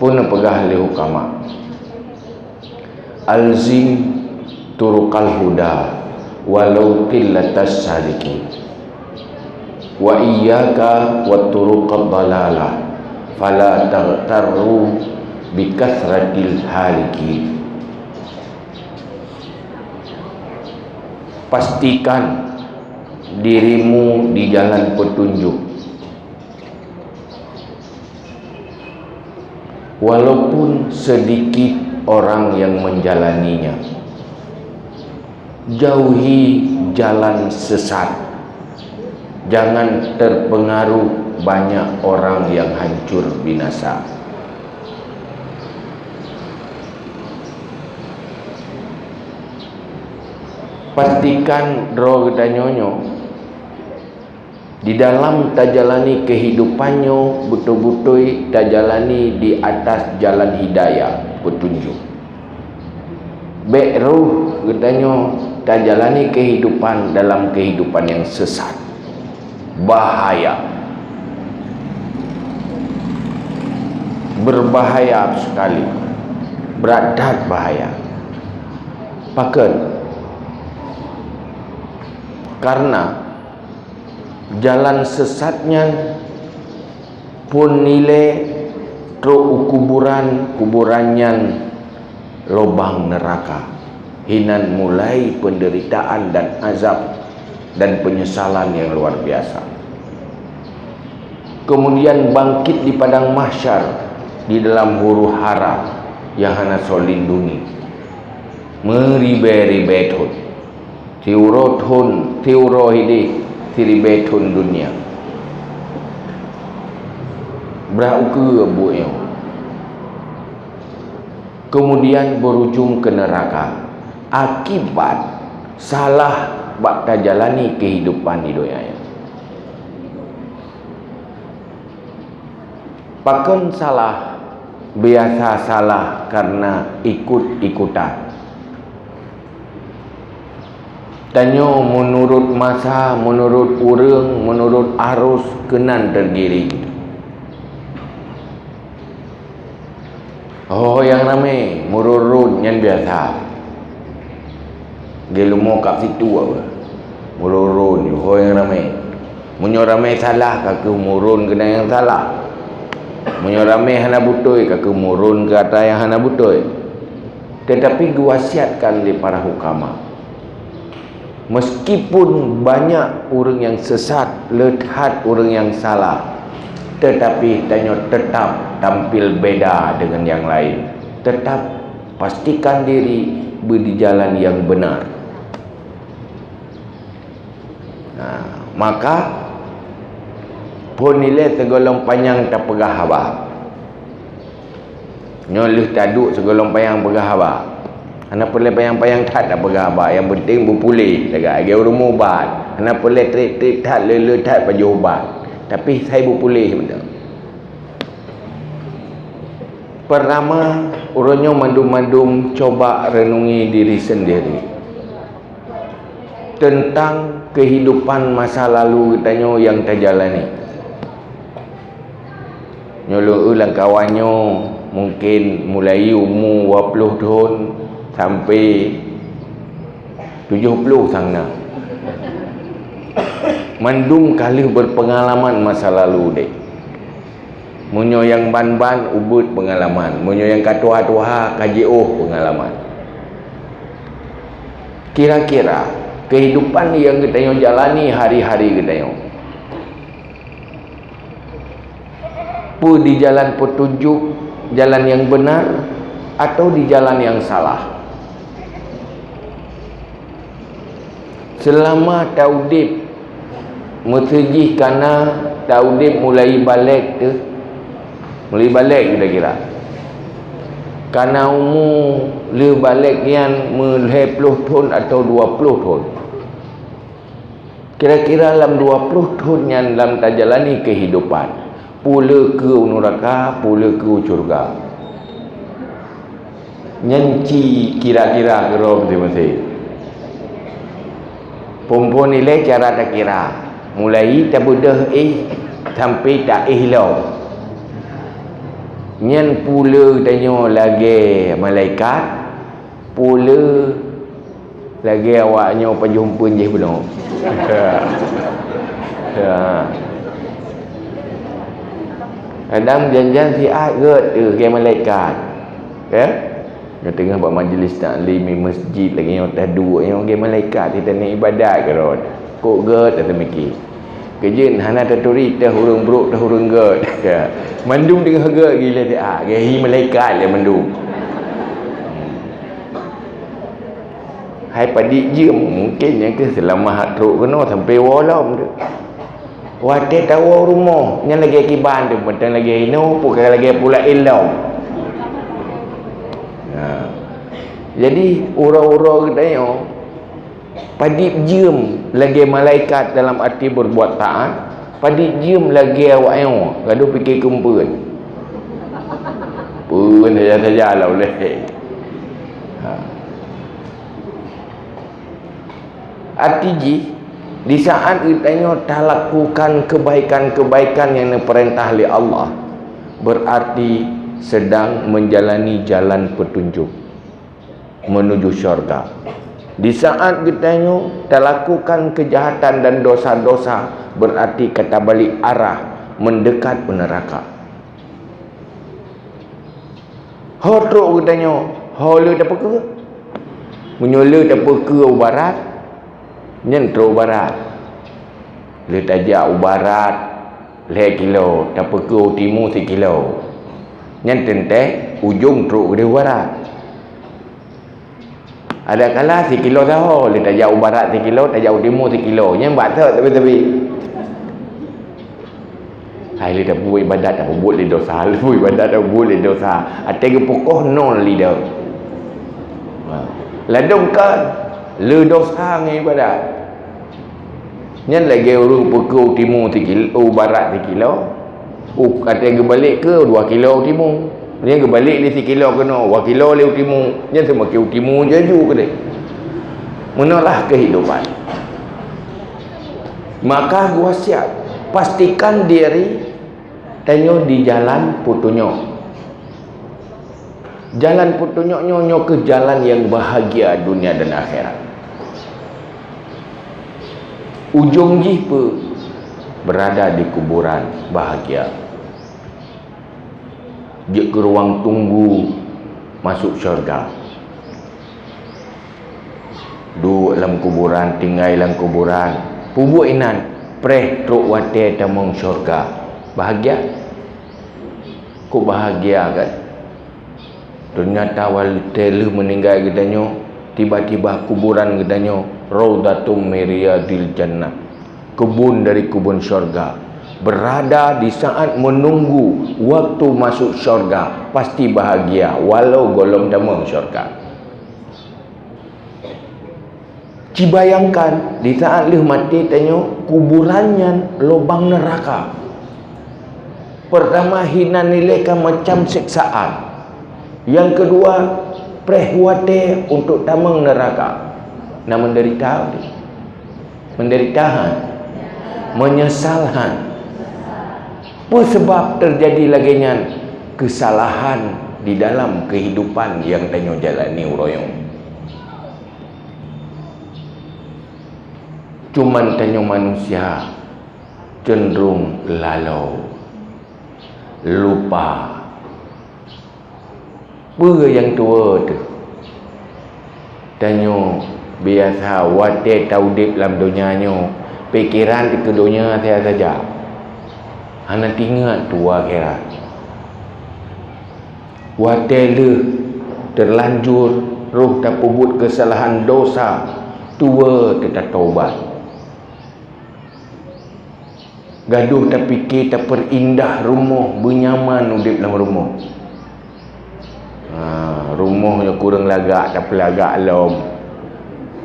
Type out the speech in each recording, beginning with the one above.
pun pegah li hukama alzim turuqal huda walau qillatas saliki wa iyyaka wa turuqad dalalah fala taghtarru bikathratil haliki. Pastikan dirimu di jalan petunjuk walaupun sedikit orang yang menjalaninya. Jauhi jalan sesat, jangan terpengaruh banyak orang yang hancur binasa. Pastikan roh danyonyo di dalam tajalani kehidupannya betul-betul tajalani di atas jalan hidayah petunjuk. Baik roh katanya tajalani kehidupan dalam kehidupan yang sesat, bahaya, berbahaya sekali, beradat bahaya. Pakai karena jalan sesatnya pun nilai truk kuburannya lubang neraka, hinan mulai penderitaan dan azab dan penyesalan yang luar biasa. Kemudian bangkit di padang mahsyar di dalam huru hara yang hana solindungi meribet-ribetun tiuro hidi tiribetun dunia berauke bu'yo, kemudian berujung ke neraka akibat salah bakta jalani kehidupan hidupnya. Pakon salah, biasa salah karena ikut-ikutan. Tanyo menurut masa, menurut urang, menurut arus kenan tergiring. Oh yang ramai mururun yang biasa. Gelumo kat situ apa? Mururun oh yang ramai. Munyo ramai salah kaki murun kena yang salah. Munyo ramai hana butoi kaki murun ke atas yang hana butoi. Tetapi diwasiatkan oleh para hukama, meskipun banyak orang yang sesat, lehat orang yang salah, tetapi tanya tetap tampil beda dengan yang lain. Tetap pastikan diri di jalan yang benar. Nah, maka pun nilai segolong panjang tak pegah haba. Nyolih taduk segolong panjang pegah haba. Anak boleh payang-payang tak pegah haba. Yang penting berpulih dekat agi rumah ubat. Anak boleh trik-trik tak lele tak baju ubat. Tapi saya berpulih betul. Pertama, orangnya mandum-mandum coba renungi diri sendiri tentang kehidupan masa lalu katanya yang terjalani. Nyolo ulang kawannya mungkin mulai umur 20 tahun sampai 70 sana. Mandum kali berpengalaman masa lalu dek. Munyo yang ban-ban ubud pengalaman, munyo yang katua-tua kaji pengalaman. Kira-kira kehidupan yang kita jalani hari-hari kita pu di jalan petunjuk, jalan yang benar atau di jalan yang salah. Selama taudib mutejih kana taudib mulai balik tu, mulai balik kira-kira kana umur le balik yang 10 tahun atau 20 tahun. Kira-kira dalam 20 tahun yang dalam tajalani kehidupan, pula ke neraka, pula ke surga. Nyanci kira-kira gerom masing-masing. Perempuan nilai cara tak kira. Mulai tak budah sampai tak ihlau. Nyen pula tanya lagi malaikat, pula lagi awaknya penjumpa je belum. Kadang janjian siat ke malaikat. Ya? Dia tengah buat majlis taklim di masjid lagi yang atas dua yang ke malaikat kita ni ibadat ke rod. Kok get atau mikir. Kejin hana taturi tah hurung bruk tah hurung get. Mandum tengah get gila siat. Gahi malaikat dia mandum. Hai padi je mungkin yang ke selama hak teruk kena sampai walam tu. Wate tahu rumah yang lagi akiban tu pentang lagi ino bukan lagi pula ilau. Jadi orang-orang katanya padip jiem lagi malaikat dalam arti berbuat taat, padip jiem lagi awak yang gaduh fikir kumpul pun saja-saja lah boleh. Arti ji di saat kita tak lakukan kebaikan-kebaikan yang diperintah oleh Allah, berarti sedang menjalani jalan petunjuk menuju syurga. Di saat kita tak lakukan kejahatan dan dosa-dosa, berarti kata balik arah mendekat ke neraka. Hotrok katanya, hola tak apa ke? Menyola tak apa ke barat? Nyentro barat. Le tajak barat le kilo, tak apa ke timur 1 kilo. Nyen teh ujung truk ke barat. Ada kala 1 kilo tahu, le tajak barat 1 kilo, tajak timur 1 kilo. Nyen batak tapi. Hai le tak buat ibadat, tak buat le dosa, le buat ibadat tak buat le dosa. Ate ke pokok nol li dah. Ladong kan le dosa ngai ibadat. Nyen lagi urung pukul timur 1 kilo, barat 1 kilo. Kata yang balik ke 2 kilo timur. Yang balik dia 1 kilo kena 2 kilo le timur. Nyen semua ke timur jaju ke dia. Menalah kehidupan. Maka gua siap pastikan diri tanya di jalan petunjuk. Jalan petunjuknya nyo ke jalan yang bahagia dunia dan akhirat. Ujung jipa berada di kuburan bahagia. Dia ke ruang tunggu masuk syurga. Duduk dalam kuburan, tinggal dalam kuburan. Pubuk inan, preh truk wate tamong syurga. Bahagia? Kok bahagia kan? Ternyata wali meninggal gedanya, tiba-tiba kuburan gedanya Raudatum Miriadil Jannah, kebun dari kebun syurga. Berada di saat menunggu waktu masuk syurga, pasti bahagia walau golong damang syurga. Cibayangkan di saat lih mati tanya kuburannya lubang neraka. Pertama hina nilaikan macam siksaan. Yang kedua prehwate untuk tamang neraka. Nak menderita menderitaan, menyesalhan. Apa sebab terjadi laginya kesalahan di dalam kehidupan yang tanyo jalani uroyong. Cuman tanyo manusia cenderung lalau, lupa. Apa yang tua tu? Tanyo biasa wate taudip dalam dunianya, pikiran di ke dunia saya saja. Hana tinggal tua kira. Wate le terlanjur roh tak pubut kesalahan dosa, tua tak taubat. Gaduh tak fikir tak perindah rumah, benyaman udip dalam rumah. Rumahnya kurang lagak tak pelagak lom.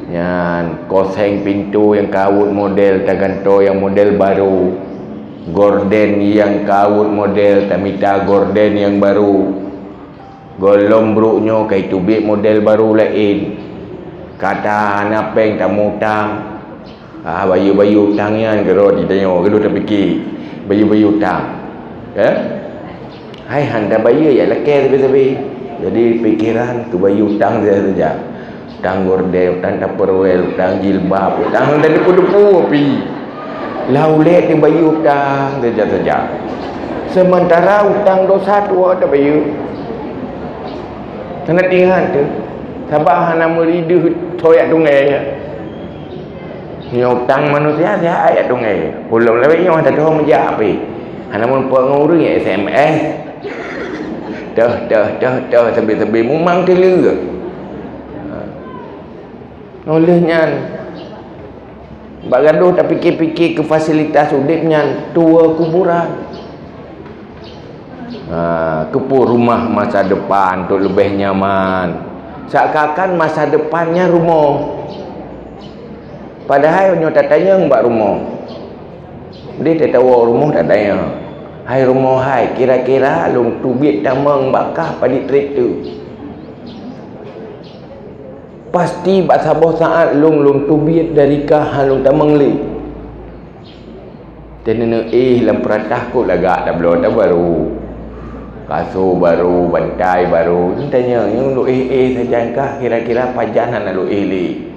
Yang koseng pintu yang kawut model tak ganto yang model baru. Gorden yang kawut model tak minta gorden yang baru. Golong bruknya kai tubik model baru lain. Kata napeng tak mutang. Bayu-bayu hutangnya ke rod ditanya, kedua tak fikir. Bayu-bayu hutang. Hai handa bayar ya laki tapi jadi pikiran ke bayi hutang saja. Hutang gorden, hutang tupperware, hutang jilbab, hutang dari depu-depu api. Laulet di bayi hutang saja. Sementara hutang dosa tua tak bayar. Kena tinggal tu. Sabah hana meridu toyak tungai. Ni hutang manusia saya ayat tungai. Belum lebih yang ada tahu menjak api. Hana mun pengurus SMS. Dah sambil-sambil memang telega. Olehnya bagaduh tak fikir-fikir ke fasilitas udipnya tua kuburan. Kepur rumah masa depan untuk lebih nyaman. Seakan-akan masa depannya rumah. Padahal nyo tak tanya mbak rumah. Dia tak tahu rumah tak tanya. Hai rumah hai, kira-kira long tubit tamang bakah pada kereta. Pasti bak sabah saat long tubit dari kah long tamang li. Dan lam peratah kot lagak dah belum dah baru. Kasur baru, bantai baru. Tanya, yang lu saja kah kira-kira pajanan lu li.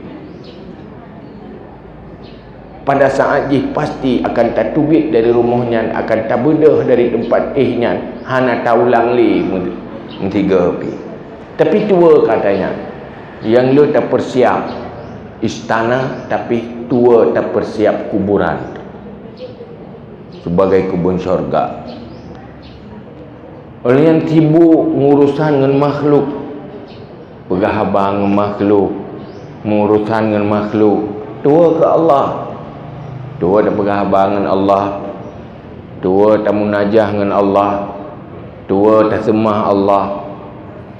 Pada saat ini pasti akan tatubit dari rumahnya, akan tabedah dari tempat ihnya, hana taulang li mentiga api. Tapi tua katanya, yang lu tak persiap istana, tapi tua tak persiap kuburan sebagai kebun syurga. Oleh yang sibuk ngurusan dengan makhluk, pegah abang dengan makhluk, ngurusan dengan makhluk, tua ke Allah. Tua tak berkhabar dengan Allah, tua tak munajah dengan Allah, tua tak semah Allah,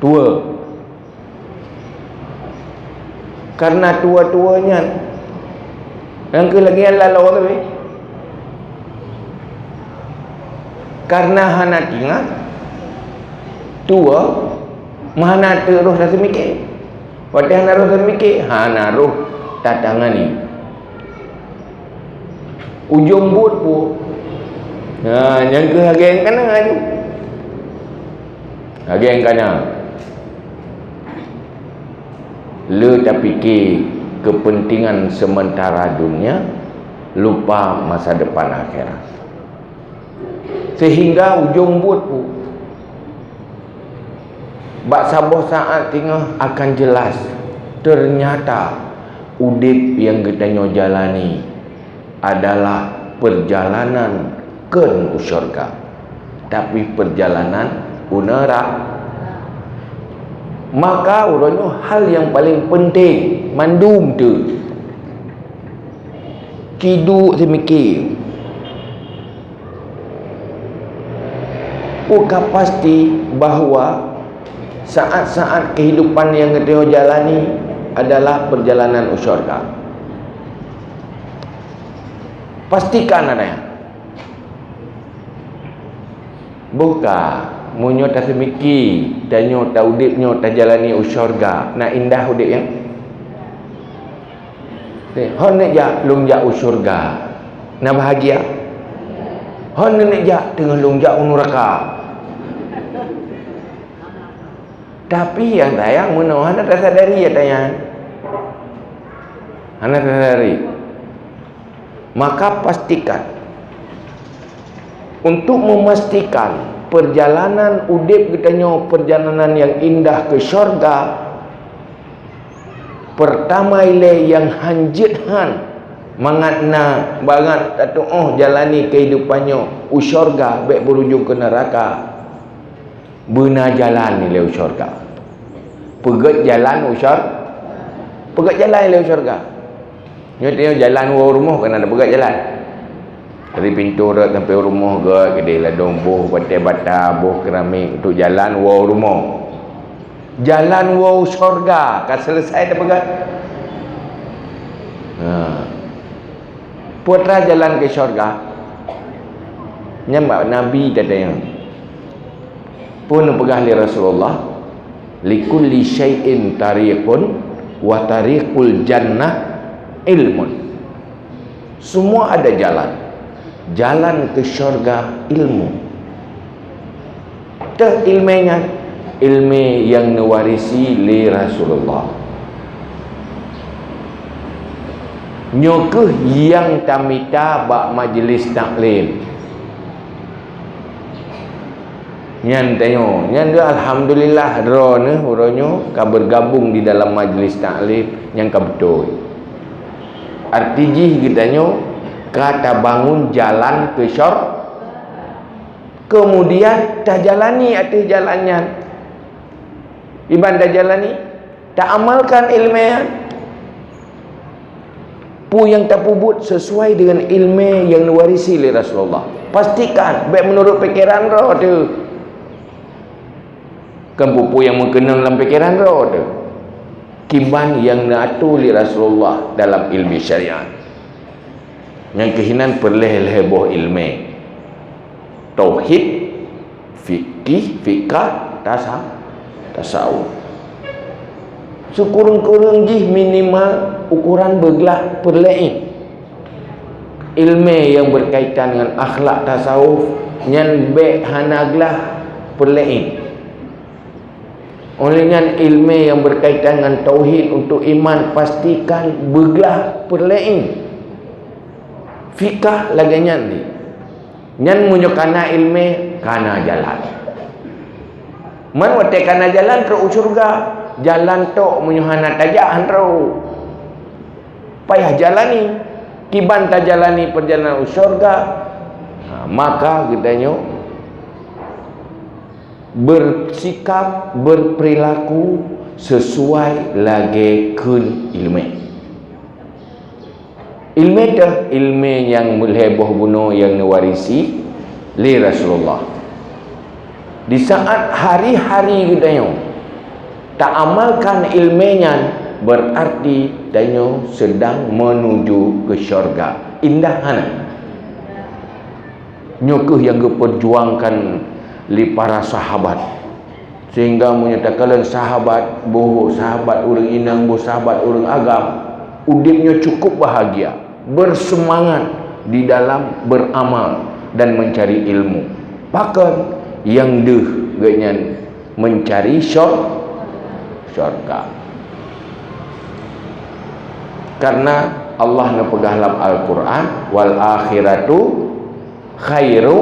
tua. Karena tua-tuanya yang kelagian lalau tapi karena hana tinggal tua mana terus rasa mikir. Waktu hana rasa mikir, hana roh tatangani ujung but pun yang ke hagen kana aju hagen kana le tak fikir kepentingan sementara dunia, lupa masa depan akhirat, sehingga ujung but pun bak sabah saat tengah akan jelas ternyata udip yang kita jalani adalah perjalanan ke syurga, tapi perjalanan neraka. Maka urutnya hal yang paling penting mandum tu kiduk semikir bukan pasti bahawa saat-saat kehidupan yang kita jalani adalah perjalanan syurga. Pastikan adanya. Buka munyo tak semiki danyo tak udipnyo tak jalani syurga. Nak indah udip yang hon nak jak lung jak syurga. Nak bahagia. Hon nak jak tengah lung jak neraka. Tapi yang tayang muno hana tak sadari ya tayang. Hana tak sadari. Maka pastikan untuk memastikan perjalanan udip kita perjalanan yang indah ke syurga, pertama ile yang hanjithan mangatna bangat tatu jalani kehidupannya syurga baik berujung ke neraka, benar jalan ile syurga, pegat jalan ile syurga. Dia tengok jalan luar rumah kan ada pegat jalan. Dari pintu dah sampai rumah ke kedai ladong boh batai bata boh keramik untuk jalan luar rumah. Jalan luar syurga kan selesai dah pegat. Putra jalan ke syurga. Nyambak Nabi katanya. Pun pegang li Rasulullah, likulli syai'in tariqun wa tariqul jannah ilmun. Semua ada jalan. Jalan ke syurga ilmu. Dah ilmunya, ilmu yang mewarisi li Rasulullah. Nyokeh yang tamita bak majlis taklim. Nyan tanya, nyan dia alhamdulillah drone uronyo ka bergabung di dalam majlis taklim yang ka betul. Arti jih kitanya kata bangun jalan ke syar, kemudian dah jalani atas jalannya. Iban dah jalani, tak amalkan ilmu pu yang tak pubut sesuai dengan ilmu yang diwarisi oleh Rasulullah. Pastikan baik menurut fikiran roh tu. Kan pupu yang mengenal dalam fikiran roh tu. Kiban yang diatur oleh Rasulullah dalam ilmu syariat. Yang kehinan perleh-lehboh ilmu. Tauhid, fikah, tasawuf. Sekurang-kurang jih minimal ukuran bergelah perlain. Ilmu yang berkaitan dengan akhlak tasawuf nyan baik hanaglah perlain. Olehnya ilmu yang berkaitan dengan tauhid untuk iman pastikan bergelah perlain. Fikah lagi nyan ni. Nyan munyo kana ilmu kana jalan. Man wate kana jalan ke surga. Jalan tok munyo hana tajak handro. Payah jalani. Kiban tak jalani perjalanan surga. Maka kitanya bersikap, berperilaku sesuai lagi kun ilmu. Ilmu dah ilmu yang mulheboh bunuh yang mewarisi li Rasulullah. Di saat hari-hari kitanya tak amalkan ilmunya, berarti danyo sedang menuju ke syurga. Indah hana. Nyokeh yang diperjuangkan li para sahabat sehingga menyatakan sahabat boh, sahabat orang inang boh, sahabat orang agam udipnya cukup bahagia, bersemangat di dalam beramal dan mencari ilmu. Bahkan yang ganyan mencari syurga. Karena Allah nepegah dalam Al-Quran wal akhiratu khairu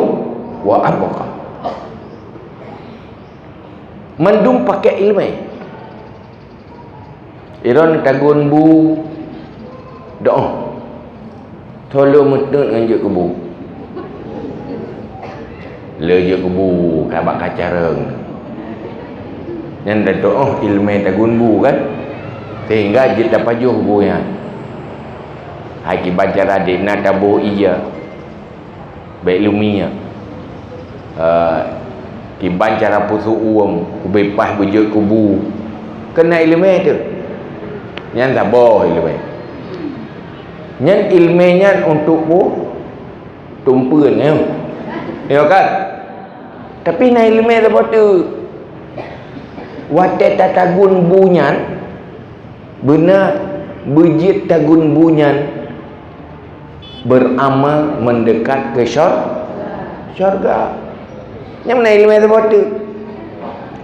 wa abqa. Mendung pakai ilmu. Iron tagun bu doa. Tolong metut nganjuk ke bu. Lejuk ke bu kabak kacareng. Yang dah doa ilmu tagun bu kan. Sehingga jita pajuh bu yang. Haki baca radik nak tabu iya. Baik lumia. Kiban cara pusu uang kubepas bejut kubu kena ilmu tu nyan sabar ilmu nyan ilmunya untuk bu tumpuan ya kan tapi na ilmu apa tu wate tatagun bunyan benar bejit tagun bunyan beramal mendekat ke syurga. Yang mana ilmu itu bodoh.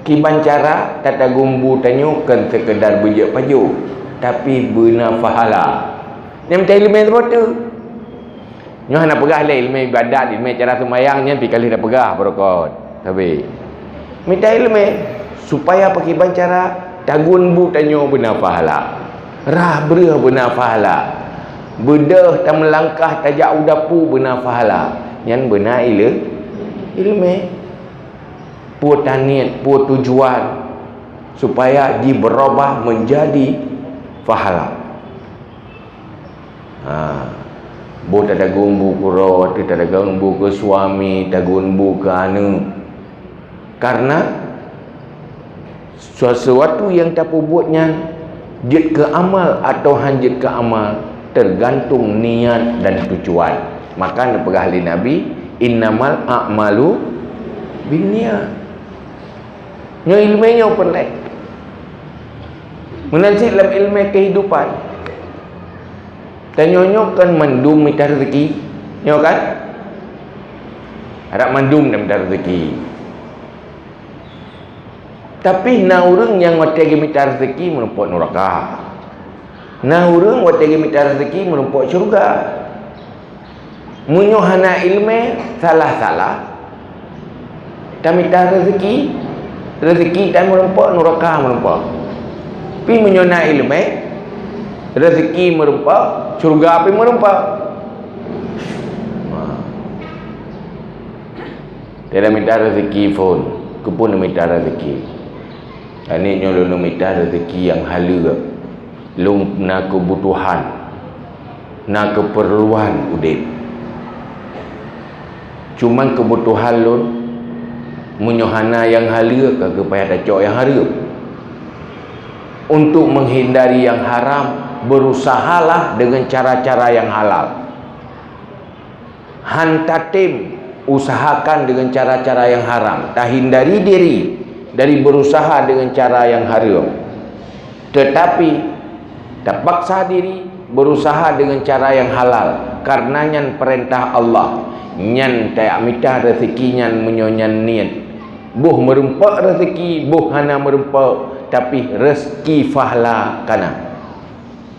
Kiban cara tata gumbu tanyo kan sekedar bejak paju, tapi benar pahala. Yang mana ilmu itu bodoh. Nyo nak pegah le ilmu ibadat, ilmu cara sembahyang nya pi kali dah pegah berokot. Tapi minta ilmu supaya pakai kiban cara tagun bu tanyo benar pahala. Rah berah benar pahala. Bedah tak melangkah tajak udapu benar pahala. Yang benar ilmu puat niat, puat tujuan supaya diberubah menjadi pahala. Bu tak ada gumbu kurot, tak ada gumbu ke suami, tak gumbu ke anu. Karena sesuatu yang tak buatnya jid ke amal atau hanjit ke amal tergantung niat dan tujuan. Maka nepegah li Nabi innamal a'malu binniyat. Nyo ilmunya pelak. Menansi dalam ilmu kehidupan. Dan nyo kan mendum minta rezeki. Nyo kan? Harap mendum dan minta rezeki. Tapi na urang yang wategi minta rezeki menumpuk neraka. Na urang wategi minta rezeki menumpuk syurga. Munyo hana ilmu salah-salah. Tak minta rezeki tak menumpuk neraka menumpuk. Pi munyo na ilmu rezeki menumpuk syurga api menumpuk. Dia minta rezeki pun, kepun minta rezeki. Ini nyolong minta rezeki yang halal, lung nak kebutuhan, nak keperluan udip. Cuman kebutuhan lun, menyohana yang halal, kagak payah dacok yang haram. Untuk menghindari yang haram, berusahalah dengan cara-cara yang halal. Hantatim, usahakan dengan cara-cara yang haram. Tak hindari diri dari berusaha dengan cara yang haram. Tetapi tak paksa diri berusaha dengan cara yang halal. Karena nyan perintah Allah. Nyan tak minta rezeki nyan menyonyan niat. Buh merumpak rezeki, buh hana merumpak, tapi rezeki fahla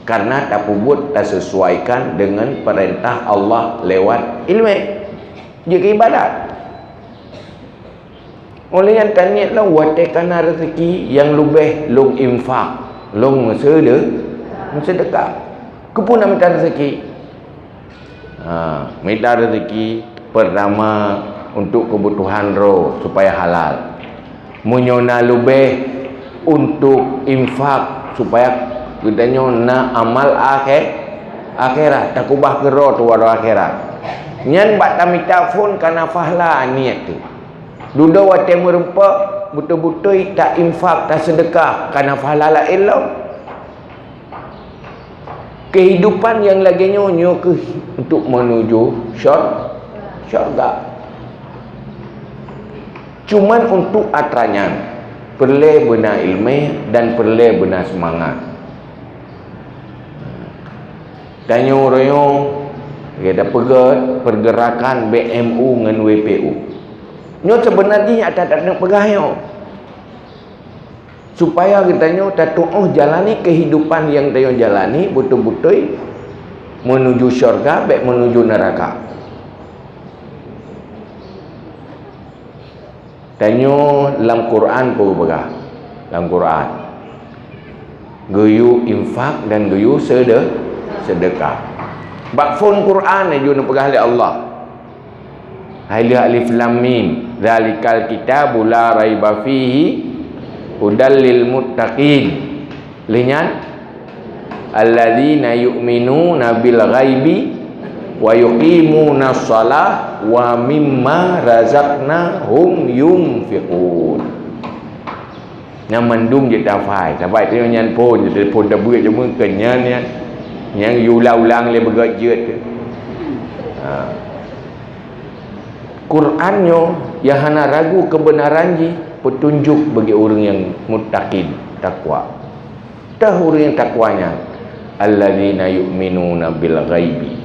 karena tak pubut tak sesuaikan dengan perintah Allah lewat ilmu. Jika ibadat. Oleh yang tanya lah watekan rezeki yang lebih long infak, long sedekah. Kepun nak minta rezeki. Minta rezeki pertama untuk kebutuhan roh supaya halal. Munyona lebih untuk infak supaya katanya nak amal akhirat. Tak ubah ke roh tu waro akhirat. Nyan bat tamita phone kana fahla niat tu. Duda wate merempak betul-betul tak infak tak sedekah kana fahla la ilmu. Kehidupan yang lagi nyonyo ke untuk menuju syurga. Cuman untuk atranyan perlu benar ilmu dan perlu benar semangat. Tanyo royong kita pergerakan BMU dengan WPU. Nyo sebenarnya ada nak pegahyo. Supaya kita nyo tatuh jalani kehidupan yang tayo jalani betul-betul menuju syurga baik menuju neraka. Tanyo dalam Quran pun begah. Dalam Quran. Guyu infak dan guyu sedekah. Bab fun Quran ni juga pegah oleh Allah. Alif lam mim zalikal kitabu la raiba fihi hudal lil muttaqin. Linyan alladzina yu'minuna bil ghaibi wa yuqimuna shalah wa mimma razaqnahum yunfiqun. Yang mendung je tak faham. Sampai tu nyan pun je pun tak buat je mun kenyan ni. Yang ulang-ulang le bergajut tu. Qurannya yang hana ragu kebenaran ji petunjuk bagi orang yang muttaqin, takwa. Tah orang yang takwanya alladzina yu'minuna bil ghaibi.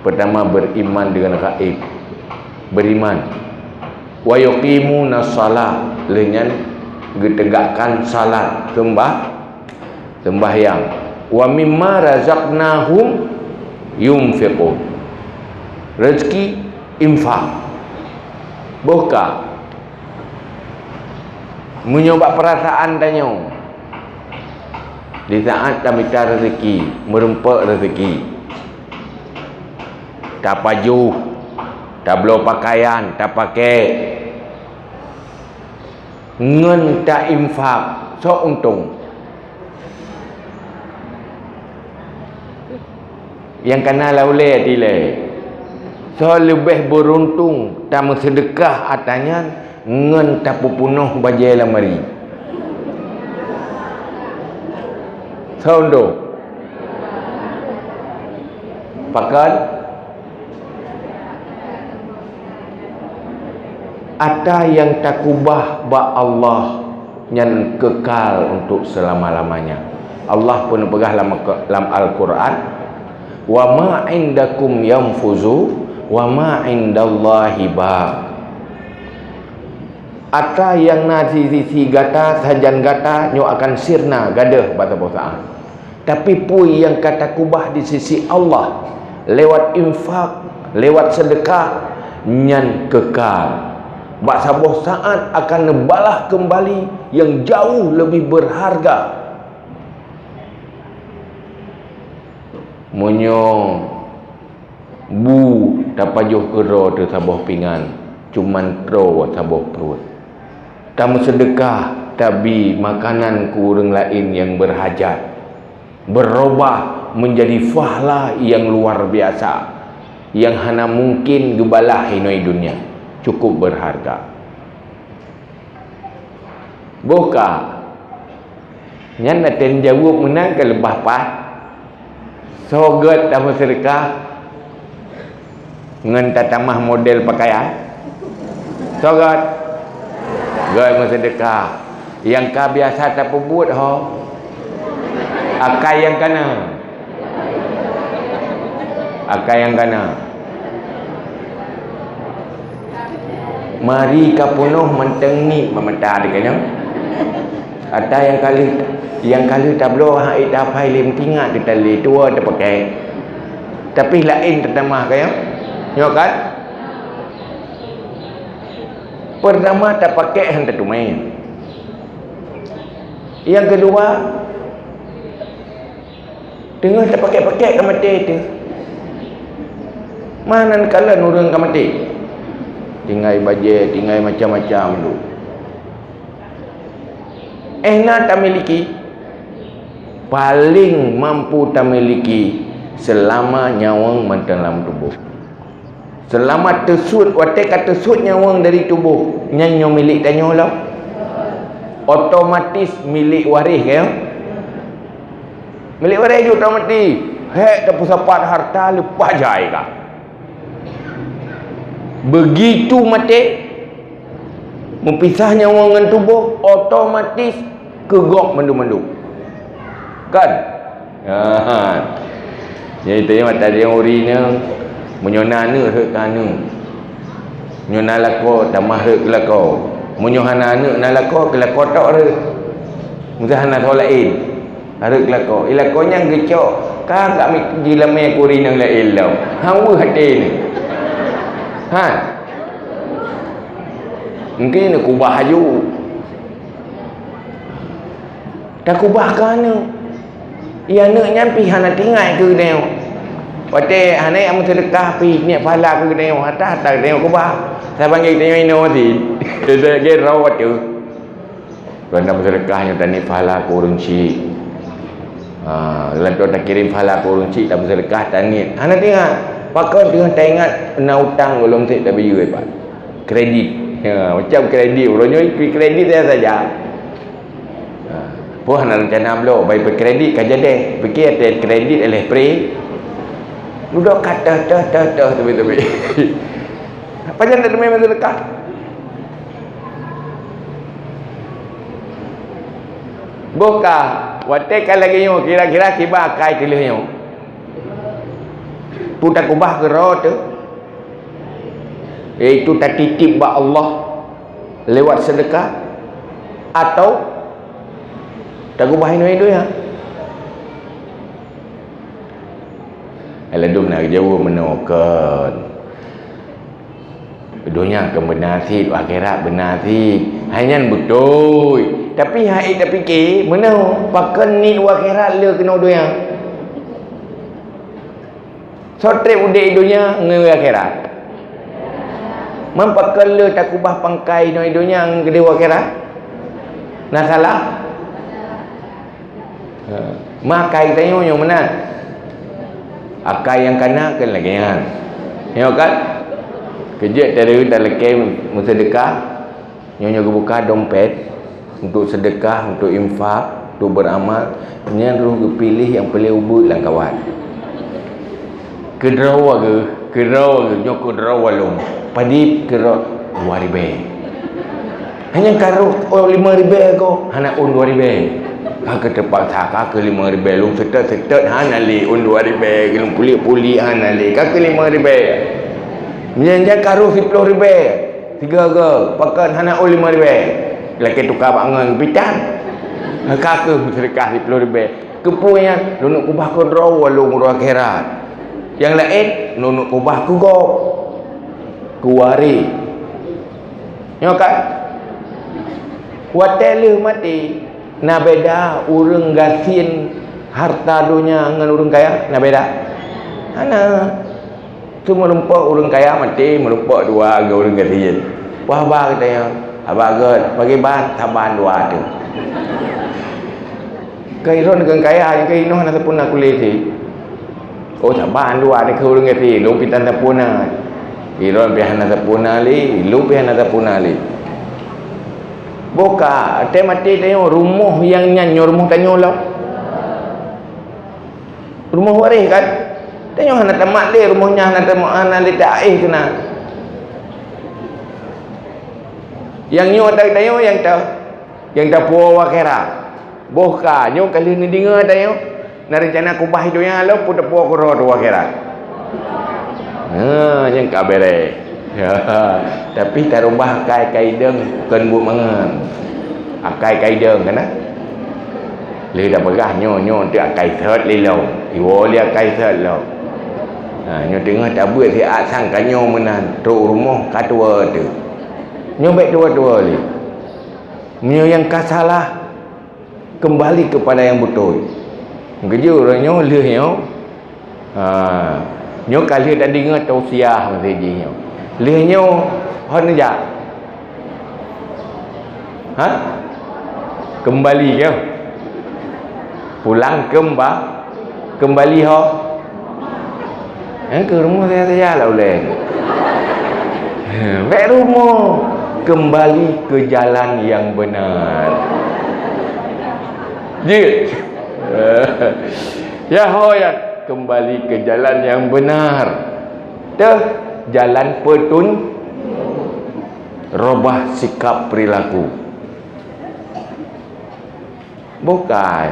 Pertama beriman dengan gaib. Beriman. Wa yuqimuna shalah, dengan ditegakkan salat, sembahyang. Wa mimma razaqnahum yunfiqun. Rezeki infak. Buka. Menyoba perasaan tanya. Di saat kami minta rezeki, merempak rezeki. Tak baju, tak beli pakaian, tak pakai. Ngen tak infak, so untung. Yang kena lauleh dileh. So lebih beruntung tak sedekah atanya ngen tak pupunuh bajai lamari. So untung. Pakat ada yang tak ubah ba Allah yang kekal untuk selama-lamanya. Allah pun pegah dalam Al-Quran, wa ma indakum yanfuzu wa ma indallahi ba. Ata yang nasi sisi gata sajan gata nyo akan sirna gadah bata bosaan. Tapi pui yang kata kubah di sisi Allah lewat infak, lewat sedekah nyan kekal. Bak sabuh saat akan nebalah kembali yang jauh lebih berharga. Munyo bu tapajuh kero tu sabuh pingan, cuman tro sabuh perut. Tamu sedekah tabi makanan kurang lain yang berhajat, berubah menjadi fahla yang luar biasa, yang hana mungkin gebalah hinoi dunia, cukup berharga. Buka nyan naten jawab menang ke lebah pas sogot tamu sedekah ngan tatamah model pakaian sogot gay sedekah yang ka biasa tak pebut ho akai yang kana mari ka punuh menteng ni memeta dekanya ada yang kali tablo hak ida pai lim tingat di tali tua dah pakai tapi lain tertamah kaya yo kan pertama tak pakai hang tu main. Yang kedua tengah tak pakai ke mati tu mana kala nurun ke mati tinggal bajet tinggal macam-macam tu nak tak miliki paling mampu tak miliki selama nyawang dalam tubuh. Selama tersud watek kata tersud nyawang dari tubuh nyanyo milik tanyo lah otomatis milik waris ke milik waris juga otomatis tak pusapat harta lepas jai kah begitu mati mempisah nyawang dengan tubuh otomatis kegok mendu-mendu kan jadi tu yang mata dia urinya menyonana hek kana nyona lako tamah hek lako menyohana anak nalako kelako tok re muzahana tolain haruk kelako ilakonya gecok ka gak mi jilame kurina la ilau hawa hati ni mungkin aku bahaju tak kubah kana ia nak nyampi hana tinggal ke neo wate hana yang sedekah pi ni pahala ke neo atas neo kubah saya panggil dia ino ti dia ge rawat tu kalau sedekahnya tani pahala kurang si lalu tak kirim pahala kurang si tak sedekah tani hana tinggal pakai dengan tengah kena hutang belum tak dah bayar pak kredit macam kredit orangnya kredit saya saja pun nak rencana belum bayar kredit kan jadi fikir ada kredit oleh pre duduk kata tapi apa jangan tak main sedekah buka watek lagi nyo kira-kira kiba kai tilih nyo putak kubah ke roh tu iaitu tak titip ba Allah lewat sedekah atau tak kubah ini ya aladum nak jauh menokon dunia akan bernasib akhirat bernasib hanya betul tapi hai tak fikir mana pakai ni akhirat le kena dunia sotre udik dunia ngai akhirat mampakai le tak kubah pangkai no dunia gede akhirat nak salah makai tanya yang mana akai yang kana kan lagi kan ya kan kerja dari lekai sedekah nyonya buka dompet untuk sedekah untuk infak untuk beramal nya lu pilih yang paling ubud lang kawan kedrawa ke nyoko drawa long padi kero 2000 hanya karo 5000 ko hana un 2000 kak terpaksa kak 5,000 lu setet hana li un 2,000 gelum puli hana li kak 5,000 menjadi karo 10,000 tiga ke pakan hana 5,000 laki tukar bangun pitan kakak bersedekah 10,000 kepunya nunuk kubah ku draw walung akhirat yang lain nunuk kubah ku go kuwari nyokat watelu mati na beda urang gasin harta dunia dengan urang kaya na beda ana tu merumpak urang kaya mati merumpak dua ke urang gasin wah ba katanya abagat bagi ban taban dua tu kairon dengan kaya yang kaino na tapuna kuliti oh taban dua ni ke urang gasin lu pitan tapuna iron pihana tapuna li lu pihana tapuna li boka te mati tanya rumah yang nyanyo rumah tanyo lah rumah waris kan tanya hana tamat li rumahnya hana tamat hana li taih kena yang nyo tak tanya yang tak puas wakera boka nyo kali ni dengar tanya na rencana kubah hidupnya lo pun tak puas koro tu wakera yang kabere tapi tak rubah kai deng bukan buat mangan kai deng kan le dah pegah nyo tu kai thot le lo iwo le kai thot lo nyo tengah tak buat si sang kanyo menan tu rumah katua tu nyo baik tua le nyo yang kasalah kembali kepada yang betul kerja nyo le nyo nyo kali tak dengar tausiah mesti nyo lihnyo hon ja kembali ke pulang kembali ho ke rumah saya lah boleh baik rumah kembali ke jalan yang benar ya ho ya kembali ke jalan yang benar jalan petun robah sikap perilaku bukan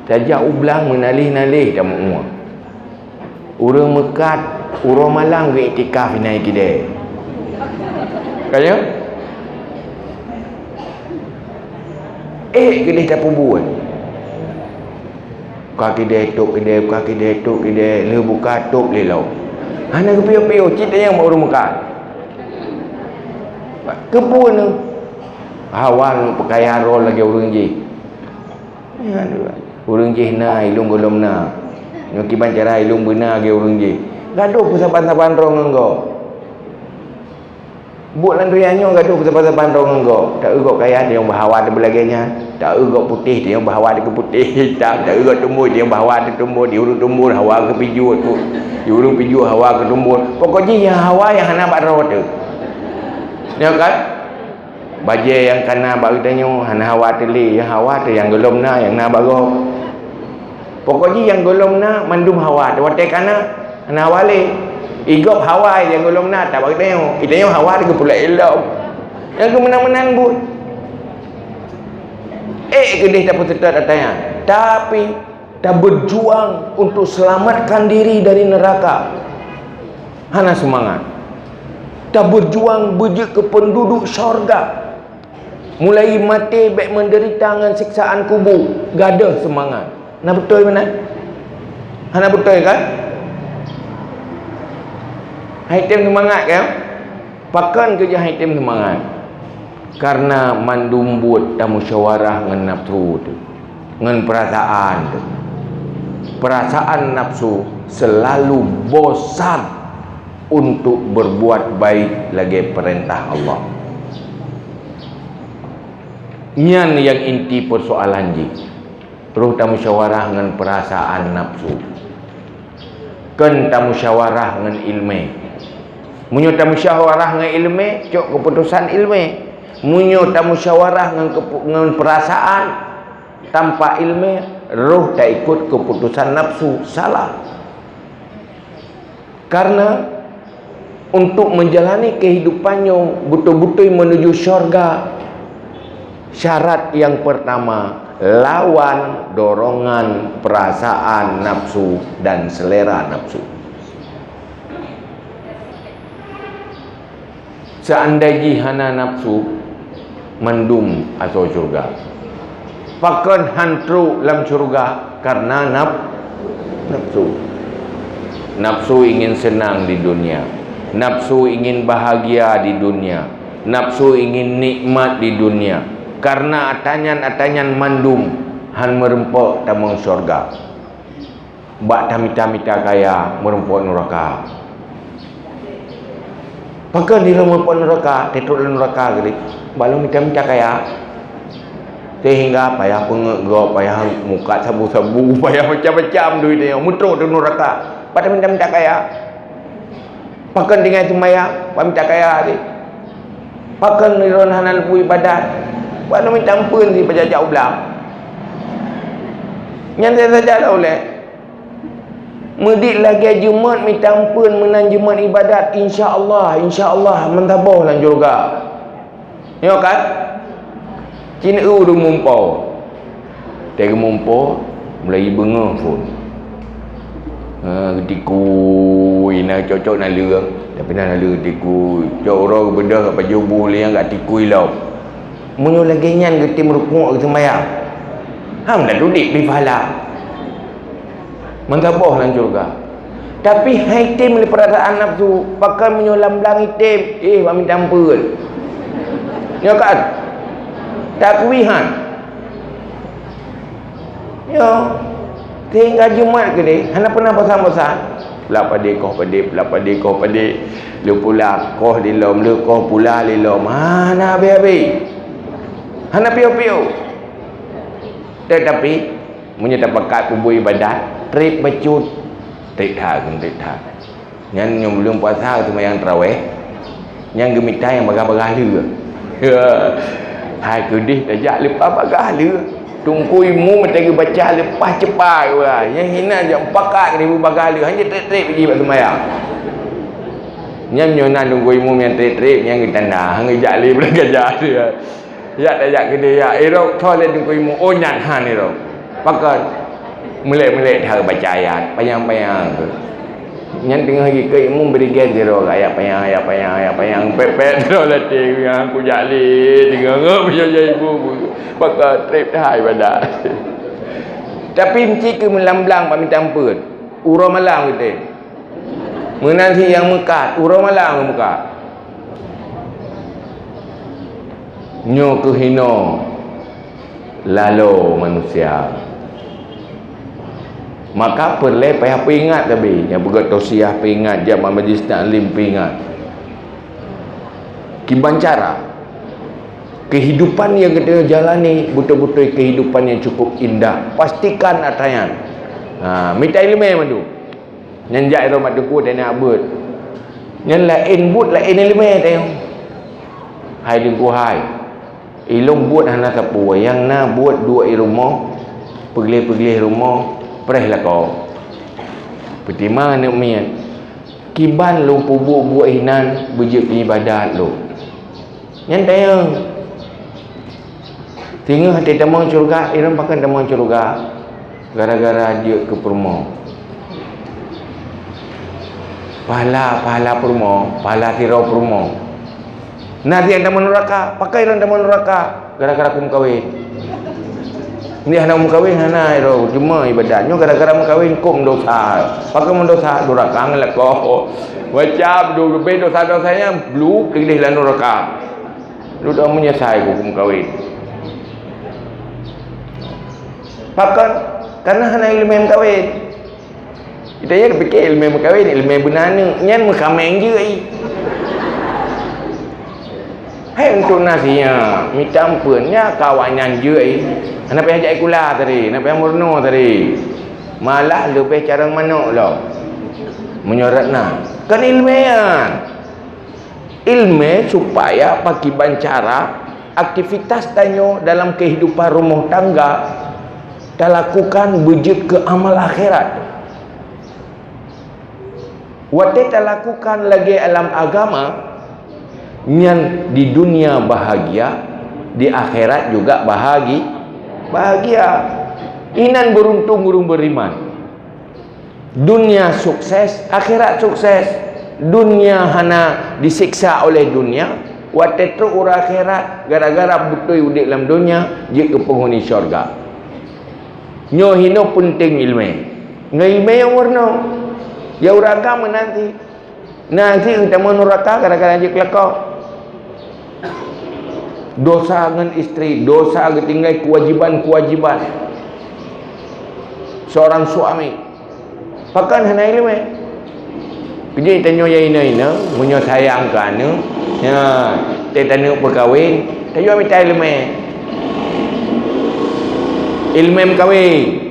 saja ublang menalih-nalih dah muak urang mekat urang malang ke iktikaf inai kide kaya kide tak buat kaki dia tok le buka tok le lau hana kepio-pio cerita yang baru Mekah kebun tu hawan pakaian rol lagi urang je urang je na ilung golom na nyoki bancara ilung benar lagi urang je gaduh pesaban-saban rong engko buat landrianyo gaduh pesaban-saban rong engko tak egok kaya dia yang bahawa ada belagainya tak egok putih dia yang bahawa ada ke putih hitam tak egok tumbuh dia yang bahawa ada tumbuh di urung tumbuh hawa ke piju tu di urung piju hawa ke tumbuh pokoknya yang hawa yang hana bak ro tu ya kan baje yang kana bak tanyo hana hawa teli yang hawa tu yang golom na yang na bago pokoknya yang golom na mandum hawa tu wate kana hana wale igop hawa yang golom na tak bak tanyo itanyo hawa tu pula elok yang ke menang-menang but kedih tak peserta datanya tapi tak berjuang untuk selamatkan diri dari neraka hana semangat tak berjuang bejek ke penduduk syurga mulai mati baik menderita dengan siksaan kubur gadah semangat nak betul mana hana betul kan haitem semangat kan pakan kerja haitem semangat karena mandumbut dan musyawarah dengan nafsu tu dengan perasaan tu perasaan nafsu selalu bosan untuk berbuat baik lagi perintah Allah nyan yang inti persoalan ji terus tak musyawarah dengan perasaan nafsu kan tak musyawarah dengan ilmu munyo tak musyawarah dengan ilmu cok keputusan ilmu munyo tak musyawarah dengan perasaan tanpa ilmu roh tak ikut keputusan nafsu salah karena untuk menjalani kehidupannya betul-betul menuju syurga syarat yang pertama lawan dorongan perasaan nafsu dan selera nafsu seandainya hana nafsu mandum atau syurga. Pakan hantru dalam syurga karena nafsu. Nafsu ingin senang di dunia, nafsu ingin bahagia di dunia, nafsu ingin nikmat di dunia. Karena atanyan mandum han merempok tamang syurga. Bak tamita-mita kaya merempok neraka. Pakan dia merempok neraka, tetruk dalam neraka kali. Balong mita-mita kaya. Sehingga payah pengegok, payah muka sabu-sabu, payah macam-macam duit dia, mutruk dalam neraka. Pada minta-minta kaya. Pakan dengan semaya, minta kaya ni. Pakan niron hanal pu ibadat. Pada minta ampun di pajak ulang. Nyantai saja lah oleh. Medik lagi Jumat minta ampun menan Jumat ibadat, insya-Allah mentabah lan juga. Ya kan? Cina du mumpau. Tega mumpau mulai bengah pun. Tiku ina cocok nak lurang tapi nak lurang tiku cok orang benda kat baju boleh yang kat tiku ilau munyo lagi nyan ke tim rukuk ke sembahyang ham dah dudik di pahala mentabah lan surga. Tapi hai tim ni perasaan nafsu pakai menyolam belang itim minta ampun ya kan takwihan ya tinggal Jumat ke ni hana pernah pasang-pasang pelapade koh pade lu pula koh di lom lu koh pula di lom mana habis hana piu-piu. Tetapi menyata pakat kubur ibadat trip bacut trip hak nyan nyom belum puasa tu yang tarawih yang gemita yang bagah-bagah lu hai kedih tajak lepas bagah lu tungku imu menteri baca lepas cepat orang yang hina je pakat ribu bagal hanya trip pergi buat sembahyang nyam nyonan tungku imu yang trip yang kita nak hang ejak le bulan gajah dia ya tajak gede ya erok toleh tungku imu onyan han erok pakat melek-melek dah baca ayat payang-payang tu nyan tengah lagi ke imu beri gezero ayat payang pepet tu letih yang aku jak le tengah ngap ya ibu pakai trip dah ibadat. Tapi mesti ke melamblang pak minta ampun. Urang malang kita. Menanti yang mekat, urang malang mekat. Nyo kehino lalu manusia. Maka perlu payah peringat tapi yang bergat tausiah peringat jam majlis taklim peringat. Kiban cara kehidupan yang kita jalani betul-betul kehidupan yang cukup indah. Pastikan atayan. Minta ilmu madu. Nyanjak ro maduku dan nak abut. Nyan lain but lain ilmu tayong. Hai dingku hai. Ilmu buat hana sapu yang na buat dua rumah. Pergi rumah perehlah kau. Pertimang nak mian. Kiban lu pubuk buat hinan bejek ibadat lu. Nyan tayong tinggal hati tamang syurga, iram pakai tamang syurga gara-gara dia ke permo. Pahala permo, pahala tirau permo. Nanti yang tamang neraka, pakai iram tamang neraka gara-gara aku kawin. Ini hana kawin hana iro cuma ibadatnya gara-gara kawin kum dosa. Pakai mendosa neraka ngelak kau. Wajib dulu dosa-dosanya blue pilih lah neraka. Lu dah menyesal aku kawin. Pakan karena hana ilmu yang kahwin. Kita ya fikir ilmu yang kahwin, ilmu yang benana nyan mekameng je ai. Hai untuk nasinya, minta ampunnya kawanan je ai. Hana payah ajak kula tadi, hana payah murno tadi. Malah lebih cara mana lah. Menyoratna. Kan ilmiah. Ilmu supaya pakai bancara aktivitas tanyo dalam kehidupan rumah tangga dah lakukan wujud ke amal akhirat. Waktu tak lakukan lagi alam agama yang di dunia bahagia, di akhirat juga bahagia. Inan beruntung burung beriman. Dunia sukses, akhirat sukses. dunia hana disiksa oleh dunia, waktu tu orang akhirat gara-gara betul udik dalam dunia jika penghuni syurga. Nyo hino penting ilmu. Ilmu yang warna ya uraka menanti kita menuraka gara-gara je kelakar dosa dengan isteri, dosa ketinggai kewajiban seorang suami pakan hana ilmu kerja tanya ya ina punya sayang kan ya tanya berkahwin tanya minta ilmu kahwin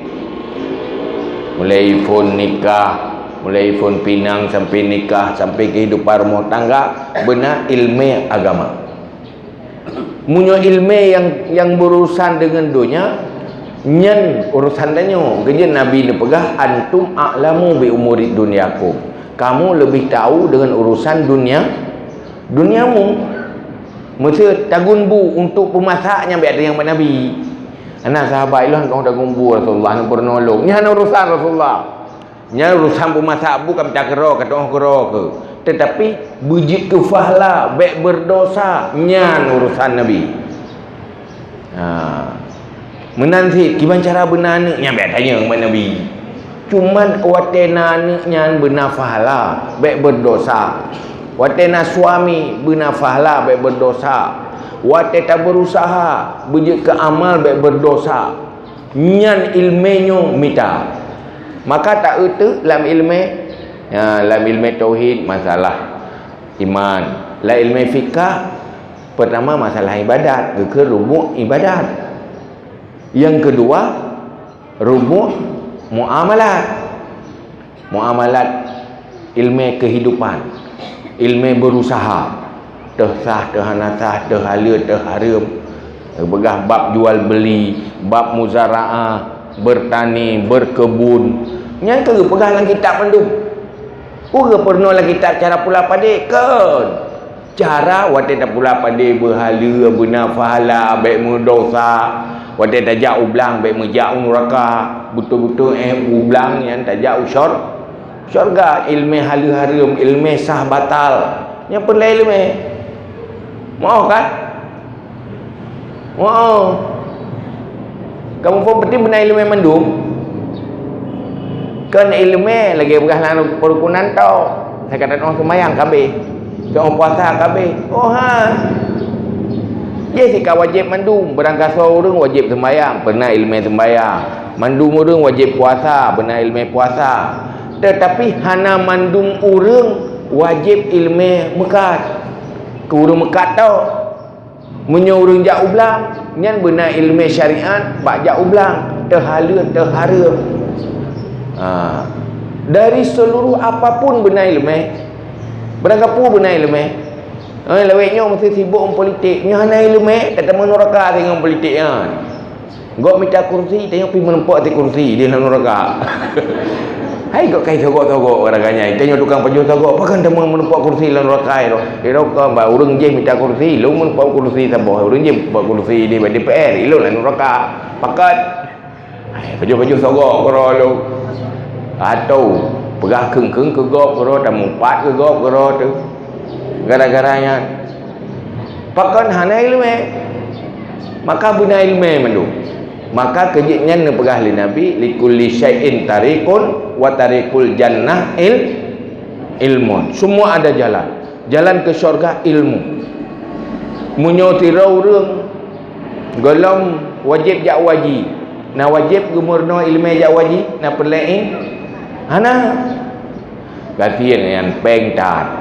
mulai phone nikah, mulai phone pinang sampai nikah, sampai kehidupan rumah tangga, benar ilmu agama. Munyo ilmu yang berurusan dengan dunia, nyen urusan danyo. Kerja Nabi ni pegah antum a'lamu bi umuri dunyakum. Kamu lebih tahu dengan urusan duniamu. Mesti tagun bu untuk pemasaknya biar yang Nabi. Anak sahabat ilah kau dah gumbu Rasulullah nak bernolong. Ni hanya urusan Rasulullah. Ni urusan pemasak bukan cakera kata orang kera ke. Tetapi bujit ke fahla, baik berdosa, nyan urusan Nabi. Menanti gimana cara benar ni? Yang biar tanya kepada Nabi. Cuman watena ni nyan benar fahla, baik berdosa. Watena suami benar fahla, baik berdosa. Wate tak berusaha bujik ke amal baik berdosa nyan ilmenyo mita maka tak itu dalam ilmu tauhid masalah iman dalam ilmu fikah pertama masalah ibadat ke rubuk ibadat yang kedua rubuk muamalat ilmu kehidupan ilmu berusaha sah, hanasah, halal, haram. Begah bab jual beli, bab muzaraah, bertani, berkebun. Yang ke pegah dalam kitab pandu. Ke pernah dalam kitab cara pula pade kan. Cara waktu tak pula pade berhala, bernafahala, baik mendosa. Waktu tak jauh ulang, baik menjauh neraka. Betul-betul ulang yang tak jauh syurga. Ilmu halal haram, ilmu sah batal. Yang perlu ilmu. Mau kan? Mau. Kamu pun penting benar ilmu mandum. Kan ilmu lagi berkah perukunan tau. Saya kata orang sembahyang kabeh. Orang puasa kabeh. Oh ha. Ye sika wajib mandum, berangkat orang wajib sembahyang, benar ilmu sembahyang. Mandum orang wajib puasa, benar ilmu puasa. Tetapi hana mandum orang wajib ilmu mekat. Ke urang mekat tau munyo urang jak ulang nyan benar ilmu syariat bak jak ulang terhalal terharam dari seluruh apapun benar ilmu beranggapu benar ilmu leweknya mesti sibuk politik nya hana ilmu tak temu neraka tengok politik kan gok minta kursi tengok pi menempak di kursi di dalam neraka hai kok kai sogok-sogok orangnya tanya tukang penjual sogok pakan temu menempak kursi dalam neraka itu irok ba urang je minta kursi lu menempak kursi sabah urang je menempak kursi di DPR ilo lah neraka pakat penjual sogok koro lu atau pegah keng-keng ke gok koro dah mumpat ke gok koro tu gara-garanya pakan hana ilmu maka benar ilmu mandu maka kejitnya nepegah li Nabi likulli syai'in tariqun wa tariqul jannah ilmun. Semua ada jalan ke syurga ilmu. Munyo tirau urang golong wajib jak wajib. Na wajib gumurno ilmu jak wajib na perlain hana gatian yang pengtat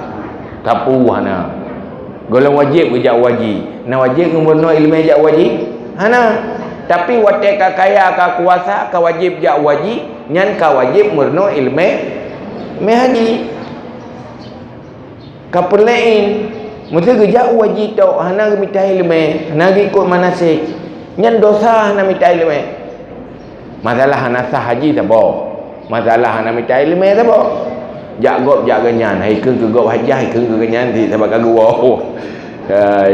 tapu hana golong wajib jak wajib na wajib gumurno ilmu jak wajib hana tapi waktu kaya ka kuasa ka wajib jak wajib nyan ka wajib murno ilmu haji ka perlain mesti gejak wajib tau hana minta ilmu hana ikut manasik nyan dosa hana minta ilmu masalah hana sah haji tak boh masalah hana minta ilmu tak boh jak gop jak ganyan hai ke gop haji hai ke ganyan di sebab kagu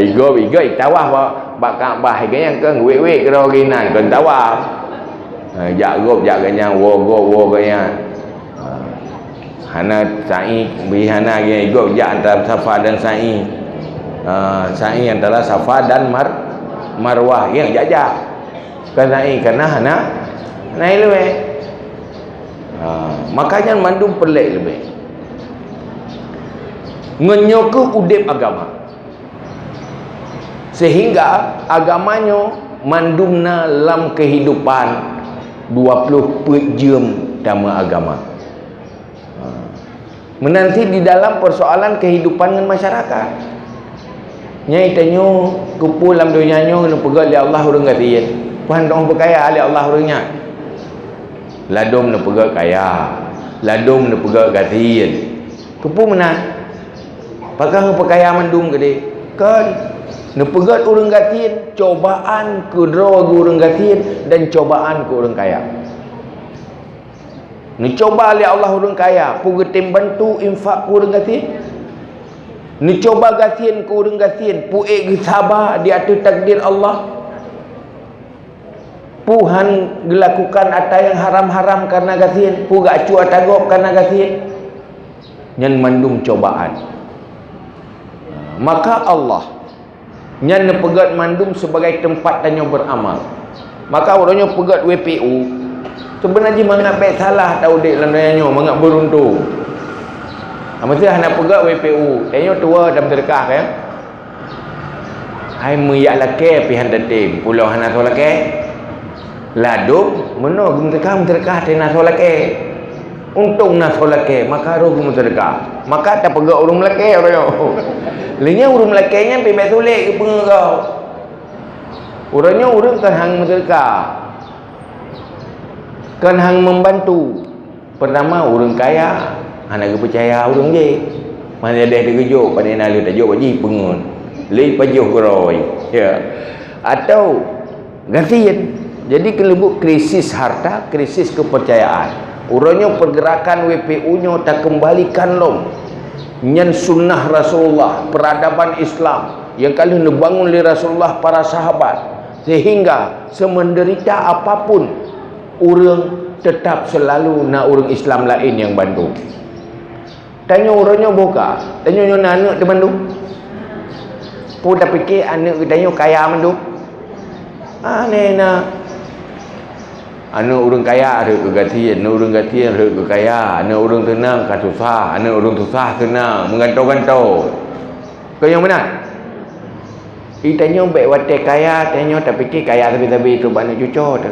igop tawaf bak Kaabah yang kan wek-wek kena orinan kan tawaf jak gop jak ganyan wo ganyan hana sa'i bihana ge go ja antara Safa dan sa'i. Sa'i antara Safa dan Marwah yang jajak kan sa'i karena hana naik lebih. Makanya mandum pelik lebih menyoku udip agama sehingga agamanya mandumna dalam kehidupan 20 jam dama agama. Menanti di dalam persoalan kehidupan dengan masyarakat. Nyai tanyo kumpul dalam dunia nyo kena pegat li Allah urang gatiin. Puan dong berkaya li Allah urangnya. Ladom na pegat kaya. Ladom na pegat gatiin. Kumpul menang. Pakai perkaya mandum gede. Kan na pegat urang gatiin, cobaan ke draw urang gatiin dan cobaan ke urang kaya. Ni coba oleh Allah urang kaya, pu getim bantu infak ku urang gatiin. Ni coba gatiin ku urang gatiin, pu sabar di atas takdir Allah. Puhan dilakukan ata yang haram-haram karena gatiin, pu gak acu atagop karena gatiin. Nyan mandum cobaan. Maka Allah nyan pegat mandum sebagai tempat tanya beramal. Maka orangnya pegat WPU sebenarnya mangap baik salah tahu dek landanya mangap beruntung. Mesti hana pegat WPU tanya tua dalam terkah kan. Hai meyak lake pihan datim pulau hana solake. Laduk meno gum terkah tena solake. Untung na solake maka ro gum terkah. Maka tak pegat urung lake orangnya. Linya urung lakainya pi baik sulik ke pengau. Urangnya urang kan hang menterka. Kan hang membantu. Pertama urang kaya, hana ke percaya urang je. Mana ada terkejut pada nalu tajuk baji pengun. Li pajuh geroi. Ya. Atau gantian. Jadi kelebuk krisis harta, krisis kepercayaan. Urangnya pergerakan WPU-nya tak kembalikan lom. Nyan sunnah Rasulullah, peradaban Islam yang kali dibangun oleh Rasulullah para sahabat, sehingga semenderita apapun orang tetap selalu nak orang Islam lain yang bantu. Tanya orangnya buka, tanya nyonya anak di bantu. Pun dah fikir anak tanya kaya bantu. Nena anak orang kaya ada kegatian, anak orang gatian ada kekaya, anak orang tenang kan susah, anak orang susah tenang, mengantau-gantau. Kau yang mana? Tanya baik watak kaya, tanya tak fikir kaya tapi itu banyak cucuk tu.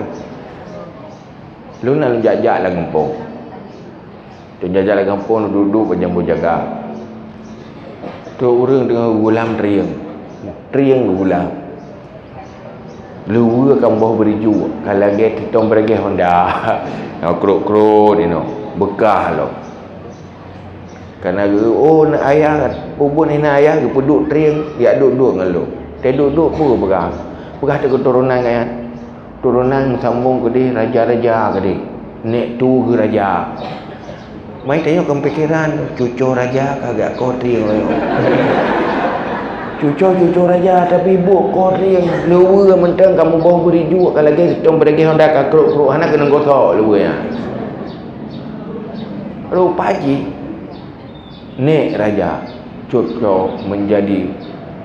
Lu nak jajak lah kampung. Tu jajak lah kampung duduk berjambu jaga. Tu orang dengan gulam triang gulam. Lu akan bawa beriju kalau dia kita beragi Honda krok-krok ni no bekah lo karena nak ayah ubun ni nak ayah duduk triang dia duduk dengan lo dia duduk pun bekah tu keturunan kan turunan sambung ke dia raja-raja ke dia nek tu ke raja mai tanya kepikiran cucu raja kagak kau triang lo cucu raja tapi ibu kau riang luar mentang kamu bawa beri juga kalau lagi kita pergi Honda kakruk hana kena gosok luarnya rupa haji nek raja cucu menjadi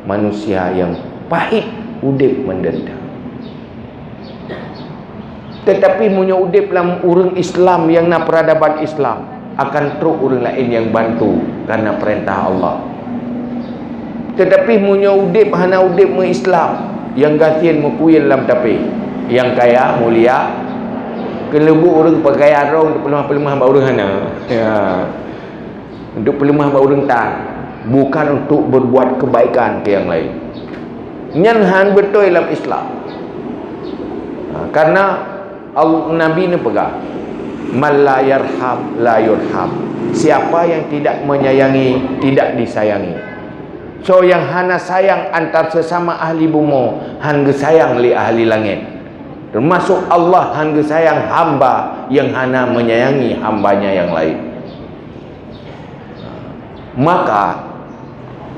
manusia yang pahit udip menderita tetapi punya udip dalam orang Islam yang nak peradaban Islam akan teruk orang lain yang bantu karena perintah Allah. Tetapi munya udip hana udip mu Islam yang gatian mu kuil dalam tapi yang kaya mulia kelebu orang pakaian orang untuk pelemah-pelemah ba orang hana ya untuk pelemah ba orang tak bukan untuk berbuat kebaikan ke yang lain nyanhan betul dalam Islam karena Nabi ni pegang man la yarham la yurham siapa yang tidak menyayangi tidak disayangi. So yang hana sayang antar sesama ahli bumi, hangga sayang li ahli langit. Termasuk Allah hangga sayang hamba yang hana menyayangi hambanya yang lain. Maka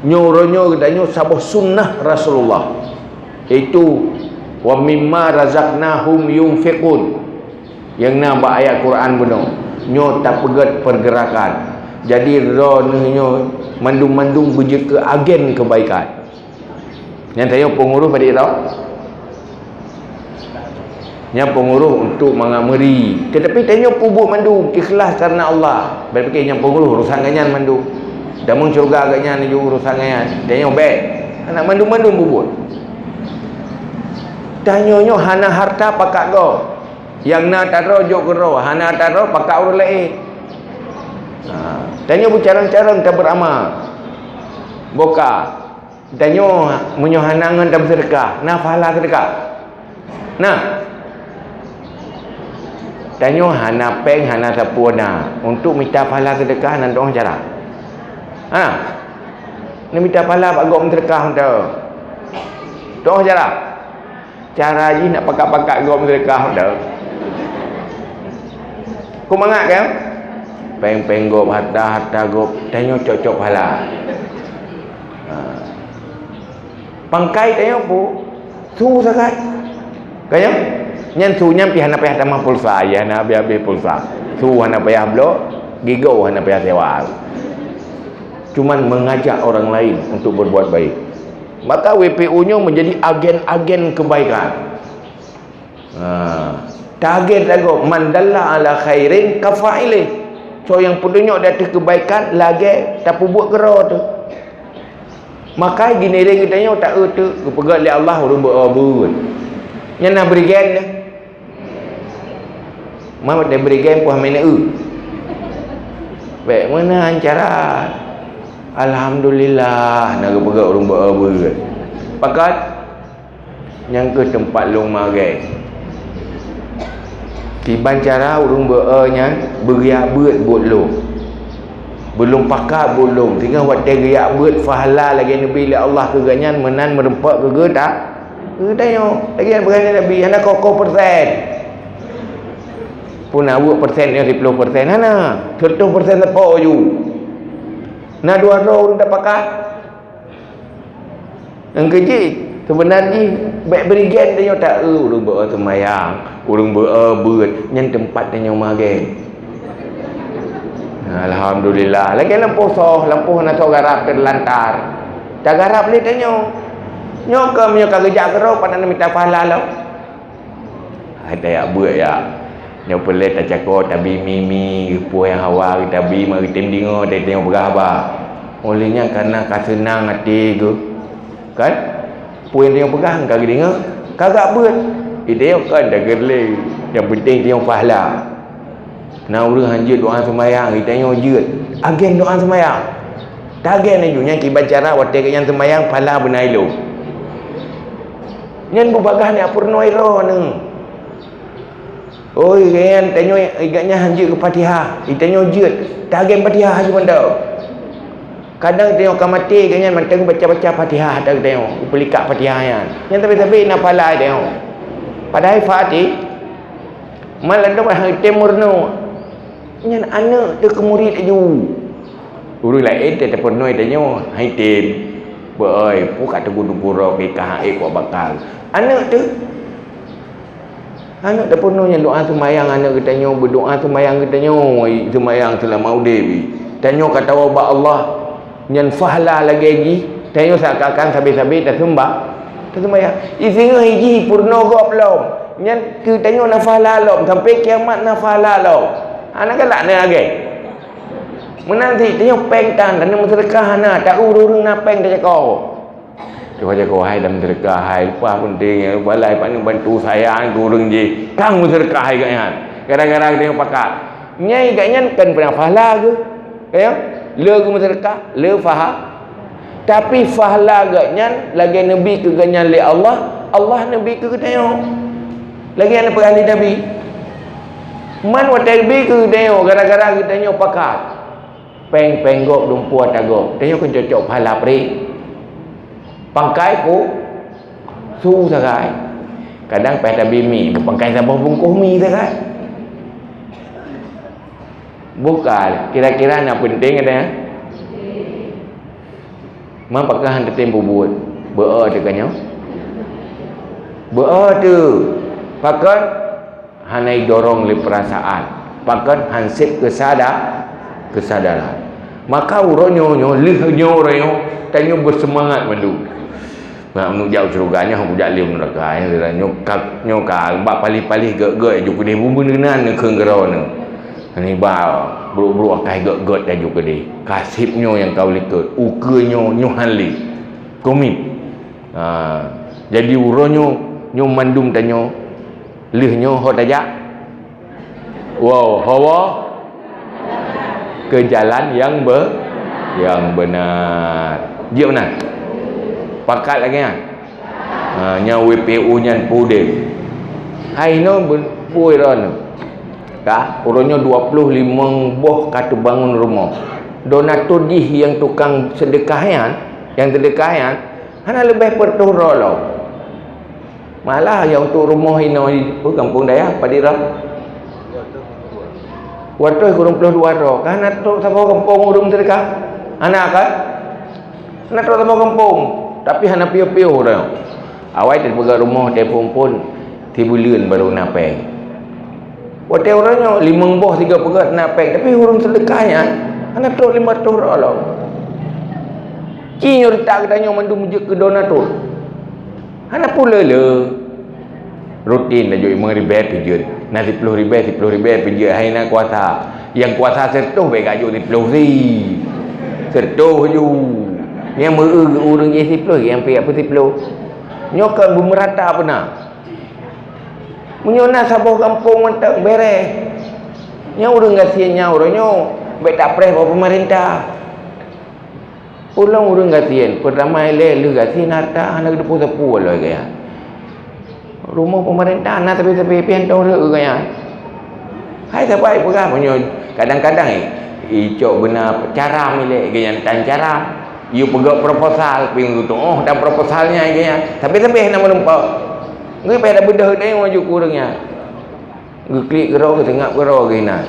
nyoronyo danyo sabah sunnah Rasulullah. Itu wa mimma razaqnahum yunfiqun. Yang nama ayat Quran benar. Nyo tak pegat pergerakan. Jadi ronyo mandung-mandung berjeka agen kebaikan. Yang tanya pengurus pada tahu? Yang pengurus untuk mengameri. Tetapi tanya pubuk mandung ikhlas karena Allah. Berfikir yang pengurus urusan ganyan mandung. Damang syurga ganyan juga urusan ganyan. Tanya baik. Anak mandung-mandung pubuk. Tanya hana harta pakak go. Yang nak taro jok gero, hana taro pakak orang lain. Tanya bercarang-carang tak beramal. Boka. Tanya menyohanangan dan bersedekah. Nah pahala sedekah. Nah. Tanya hana peng hana sapuana untuk minta pahala sedekah nan dong cara. Ni minta pahala pak gok sedekah tu. Dong cara. Cara ji nak pakak-pakak gok sedekah tu. Kau mangat kan? Peng-peng gop harta gop tanya cocok pahala. Pangkai tanya pu su sangat. Kaya nyan su nyan pi hana payah tambah pulsa ya hana habis pulsa. Su hana payah blok, gigau hana payah sewa. Cuman mengajak orang lain untuk berbuat baik. Maka WPU-nya menjadi agen-agen kebaikan. Target lagu mandalla ala khairin kafailih. So yang penunjuk dari kebaikan lagi tak buat gera tu. Maka gini ring kita tak tu kepegat oleh Allah urung berabun. Yang nak berikan dah. Mama dia berikan puas main baik mana cara. Alhamdulillah nak kepegat urung berabun. Pakat yang ke tempat long magai. Tiban cara urung beanya beriak beut buat lo. Belum pakar belum. Tinggal buat teriak beut fahala lagi Nabi li Allah ke ganyan menan merempak ke ge tak? Ke tanya. Lagi berani Nabi hana koko persen. Pun awak persen ni 10% hana. 100% lepo ju. Nah 2 orang tak pakar. Yang keji sebenarnya baik berikan dia tak urung ber semayang, urung beut nyen tempat dia magai. Alhamdulillah. Lagi lampu nak so garap terlantar. Tak garap le tanya. Nyo ke menyo kerja gero pada minta pahala lo. Ada ya beut ya. Nyo pelet tak cakap tabi mimi puai hawa tabi mari tim dingo dia tengok berapa. Olehnya karena kasenang hati ke. Kan? Puan dia pegang kaki dia kagak beut dia kan dah gerle yang penting dia pahala nak urang hanjut doa sembahyang kita tanya jeut agen doa sembahyang tagen ni junya kibat cara wate ke yang sembahyang pahala benailo nyen bubagah ni apurno iro ni oi kan tanya iganya hanjut ke Fatihah kita tanya jeut tagen Fatihah haji mandau. Kadang tengok kamati kan manteng baca-baca Fatihah tak tengok pelikak Fatihah yang tapi nak palai tengok padahal Fatih malah dah hari timur no nyan anak tu ke murid aju urus lain dia tak pernah tengok hai tim boy pukat tegur-tegur ke kahai ko bakal anak tu anak tak pernah doa sembahyang anak kita tanya berdoa sembahyang kita tanya sembahyang selama udah tanya kata wabak Allah nyan fahla lagi tanya seakan-akan sabi-sabi tak sembah ya isinga hiji purno go belum nyan ke tanya nafala lom sampai kiamat nafala lom anak galak ni lagi menanti tanya peng tan dan sedekah ana tak urung na peng tak kau cuba jago hai dalam sedekah hai apa penting balai pak bantu saya urung je kang sedekah hai gaknya gara-gara tengok pakat nyai gaknya kan pernah fahla ke ya le ke sedekah le faham tapi fahla agaknya lagi nabi ke ganyan li Allah nabi ke tengok lagi ana perali nabi man wa nabi ke tengok gara-gara kita tengok pakat peng gop dumpuat agok tengok kan cocok pahala pri pangkai ku su sagai kadang pai nabi mi pangkai sabah bungkus mi sagai bukan kira-kira nak penting ada mampakah anda tempo buat berada kan berada pakat hanai dorong le perasaan pakat hansip kesadaran Maka uronyo lihnyo rayo tanyo bersemangat mandu. Nak menuk jauh surganya hang bujak lim neraka nyoka bak pali-pali gek-gek aju kede bumbun kenan keung gerone. Ni ba bro-bro akai gek-gek aju kede. Kasibnyo yang kau likut, ukenyo hanli. Komit. Jadi uronyo nyo mandum tanyo lihnyo hot aja. Wow, hawa ke jalan yang benar. Dia benar. Pakat lagi kan. Nya WPU nyan pude. Hai no puy ron. Ka, uronyo 25 boh katu bangun rumah. Donatur dih yang tukang sedekahan, yang sedekahan, hana lebih perturo lo. Malah yang untuk rumah ino di kampung daya Padira. Waktu kurang puluh 2 ro. Kan nak sama kampung urung sedekah. Anak kan? Nak sama kampung. Tapi hana piu-piu dah. Awai terpegang rumah telefon pun 3 bulan baru napeng. Waktu orangnya 5 boh 3 pegat napeng, tapi urung sedekahnya hana tok 500 Allah. Cinyo tak katanya mandu mujud ke donatur. Hana pula le. Rutin dah jadi RM5 pijut. Nasi RM10 pijut. Hai nak kuasa. Yang kuasa setuh baik ajuk RM10. Setuh je. Yang orang je RM10 yang pergi apa RM10. Nyokan bumerata pernah. Menyona sabah kampung mentak beres. Nya orang kasihannya orangnya baik tak preh apa pemerintah. Pulang orang kasihan. Pertama lu kasihan harta anak depu-depu lah kaya. Rumah pemerintah nak tapi piantau dia kaya. Hai sampai pegah punya kadang-kadang icok benar cara milik kaya tan cara. You pegak proposal ping tu dan proposalnya kaya. Tapi nama lupa. Ngai pada bedah dia maju kurangnya. Ngai klik gerau ke tengah gerau ke nak.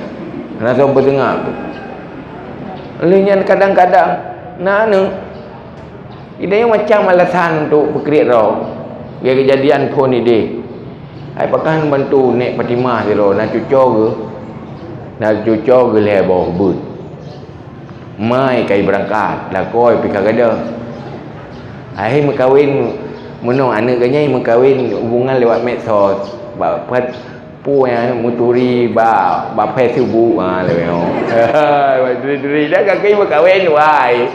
Nak sampai tengah. Linya kadang-kadang nak anu. Idenya macam alasan untuk berkerik rau. Biar kejadian pun ni deh. Ai pakan bantu nek Fatimah dia nak cucok ke. Nak cucok ke lebo but. Mai kai berangkat lah koi pi kagada. Ai mengkawin menong anak ganyai mengkawin hubungan lewat medsos. Ba pat pu yang muturi ba Facebook lewat. Duri dah kaki mengkawin wai.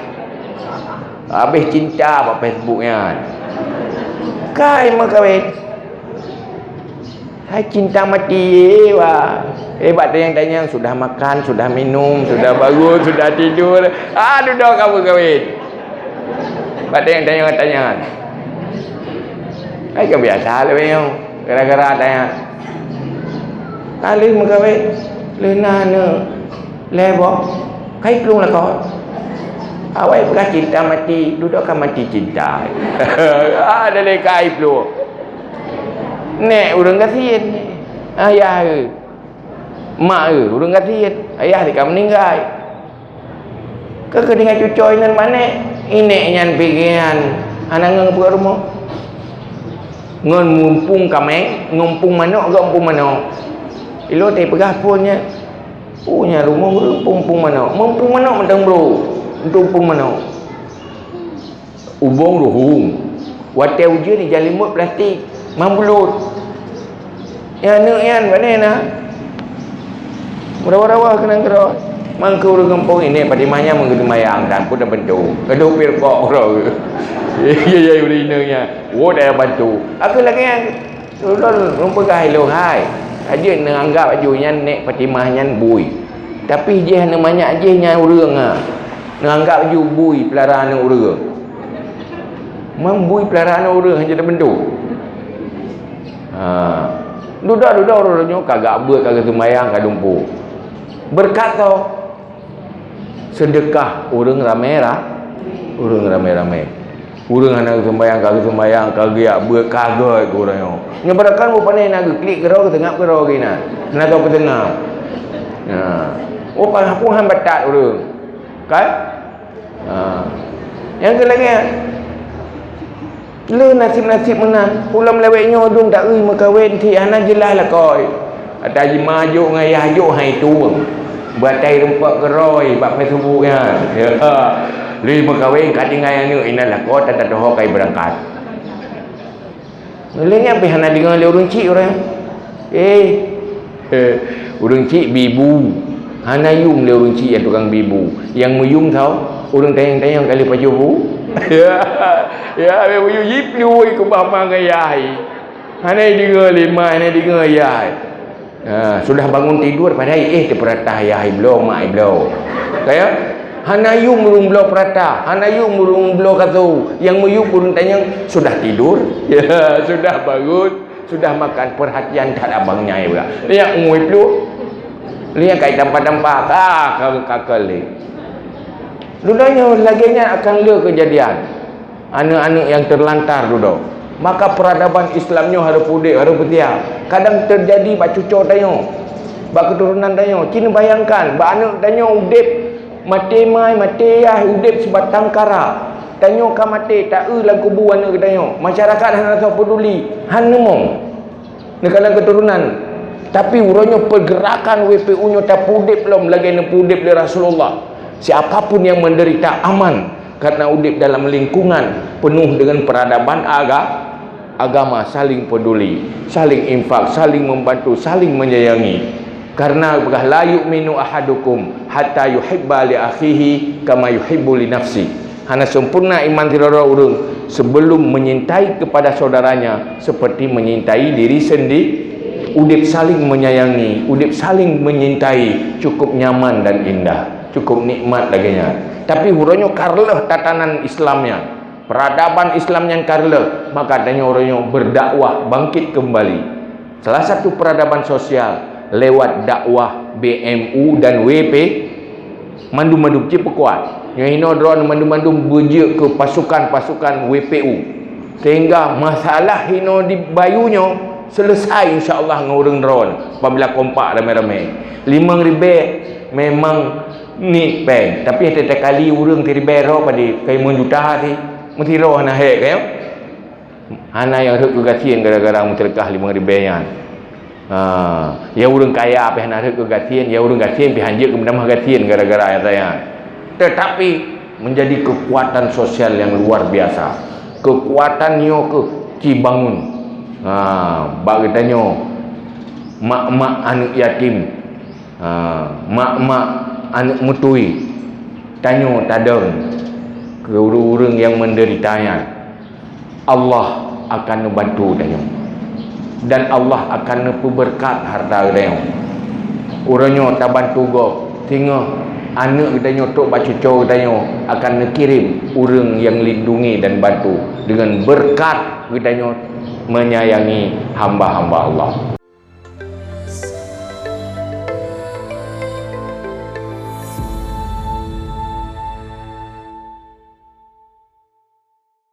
Habis cinta ba Facebooknya. Kai mengkawin. Hai cinta mati wah. Hebat yang tanya sudah makan, sudah minum, sudah bangun, sudah tidur. Aduh dah kamu kahwin. Pada yang tanya. Hai kebiasa lah bang. Gara-gara tanya. Kali mengkawin. Lena ne. Lebo. Kai kelung lah kau. Awai bukan cinta mati. Duduk kan mati cinta. Ada lekai peluk. Nek orang kasihan. Ayah ke. Mak ke. Orang kasihan. Ayah dia meninggal. Ke dengan cucu inan mana? Inek nyan pikiran. Anak ngepuk rumah. Ngon mumpung kameng. Ngumpung manok ke ngumpung manok. Ilo tak pegah punya. Punya rumah ngumpung manok. Mumpung manok mentang bro. Ngumpung manok. Ubong ruhung. Watai ujian ni jalimut plastik. Mambulut. Ya nak yan mana nak? Rawa-rawa kena kerot. Mangkau orang kampung ini Fatimahnya menggedu mayang dan pun dah bantu. Kedua pirkok orang. Ya urinanya. Wo dah bantu. Aku lagi yang rumput kahilo hai. Aja nak anggap ajunya nek Fatimahnya bui. Tapi je namanya aja nya urang ah. Nak anggap aju bui pelaran urang. Membui pelaran urang hanya dah bantu. Duda orangnya kagak buat kagak sembahyang kagak dumpu. Berkat tau sedekah orang ramai. Orang anak sembahyang kagak buat kagak orangnya. Nyebarakan rupanya nak klik kerau ke tengah kerau kena. Nak tahu ke tengah. Oh apa pun hambatat orang. Kan? Yang lagi le nasib-nasib menang pulang meleweknya odong tak ui makawin ti ana jelas lah koi ada ji maju ngayah jo hai tu Batai rempak keroi bab Facebooknya. Ya. Lima kahwin kat dengan yang ni inalah kau tak tahu kai berangkat. Mulanya apa hana dengar le urang cik orang. Urang cik bibu. Hana yung le urang cik yang tukang bibu. Yang muyung tahu urang tayang-tayang kali pajuh bu. Ya, muyung jiplu ku bama gayai. Hana dengar lima, hana dengar yai. Sudah bangun tidur padai terperatah yai belum mai belum. Kaya hanayung murung belau perata, hanayung murung belau katu. Yang muyung burung tanya sudah tidur, ya sudah bangun, sudah makan, perhatian tak abangnya pula. Lihat ngui pelu, lihat kait dampak-dampak kakak le. Dudanya laginya akan le kejadian. Anak-anak yang terlantar duduk. Maka peradaban Islamnya harus pudek, harus betia. Kadang terjadi bak cucur tanya, bak keturunan tanya. Kini bayangkan, bak anak tanya udip mati mai mati udip sebatang kara. Tanya ka mati tak lang kubu anak tanya. Masyarakat hana tak peduli. Han mong. Negara keturunan. Tapi urangnya pergerakan WPU-nya tak pudip belum lagi nak pudip le Rasulullah. Siapapun yang menderita aman karena udip dalam lingkungan penuh dengan peradaban agama, saling peduli, saling infak, saling membantu, saling menyayangi. Karena begah la yu'minu ahadukum hatta yuhibba li akhihi kama yuhibbu li nafsi. Hana sempurna iman tirara urang sebelum menyintai kepada saudaranya seperti menyintai diri sendiri. Udip saling menyayangi, udip saling menyintai, cukup nyaman dan indah, cukup nikmat laginya. Tapi huranya karleh tatanan Islamnya, peradaban Islam yang karleh, maka adanya orangnya berdakwah bangkit kembali. Salah satu peradaban sosial lewat dakwah BMU dan WP mandu-mandu cip kuat. Yang hino drone mandu-mandu berje ke pasukan-pasukan WPU sehingga masalah hino di bayunya selesai insya-Allah dengan orang drone apabila kompak ramai-ramai. 5,000 memang ni pen tapi setiap kali orang tiribero pada kai menjuta ti mesti roh na hek kayo. Hana yang rek kegatian gara-gara menterkah 5,000 yan. Ya orang kaya apa hana rek kegatian, ya orang gatian pi hanjek kemudian gatian gara-gara ayat saya. Tetapi menjadi kekuatan sosial yang luar biasa. Kekuatannya ke cibangun. Bagi tanya mak-mak anak yatim, mak-mak anak mutui, tanya tadang ke orang-orang yang menderitanya, Allah akan membantu tanya, dan Allah akan berkat harta tanya. Orangnya tak bantu go, sehingga anak tanya tok bacuco tanya akan kirim orang yang lindungi dan bantu dengan berkat tanya menyayangi hamba-hamba Allah.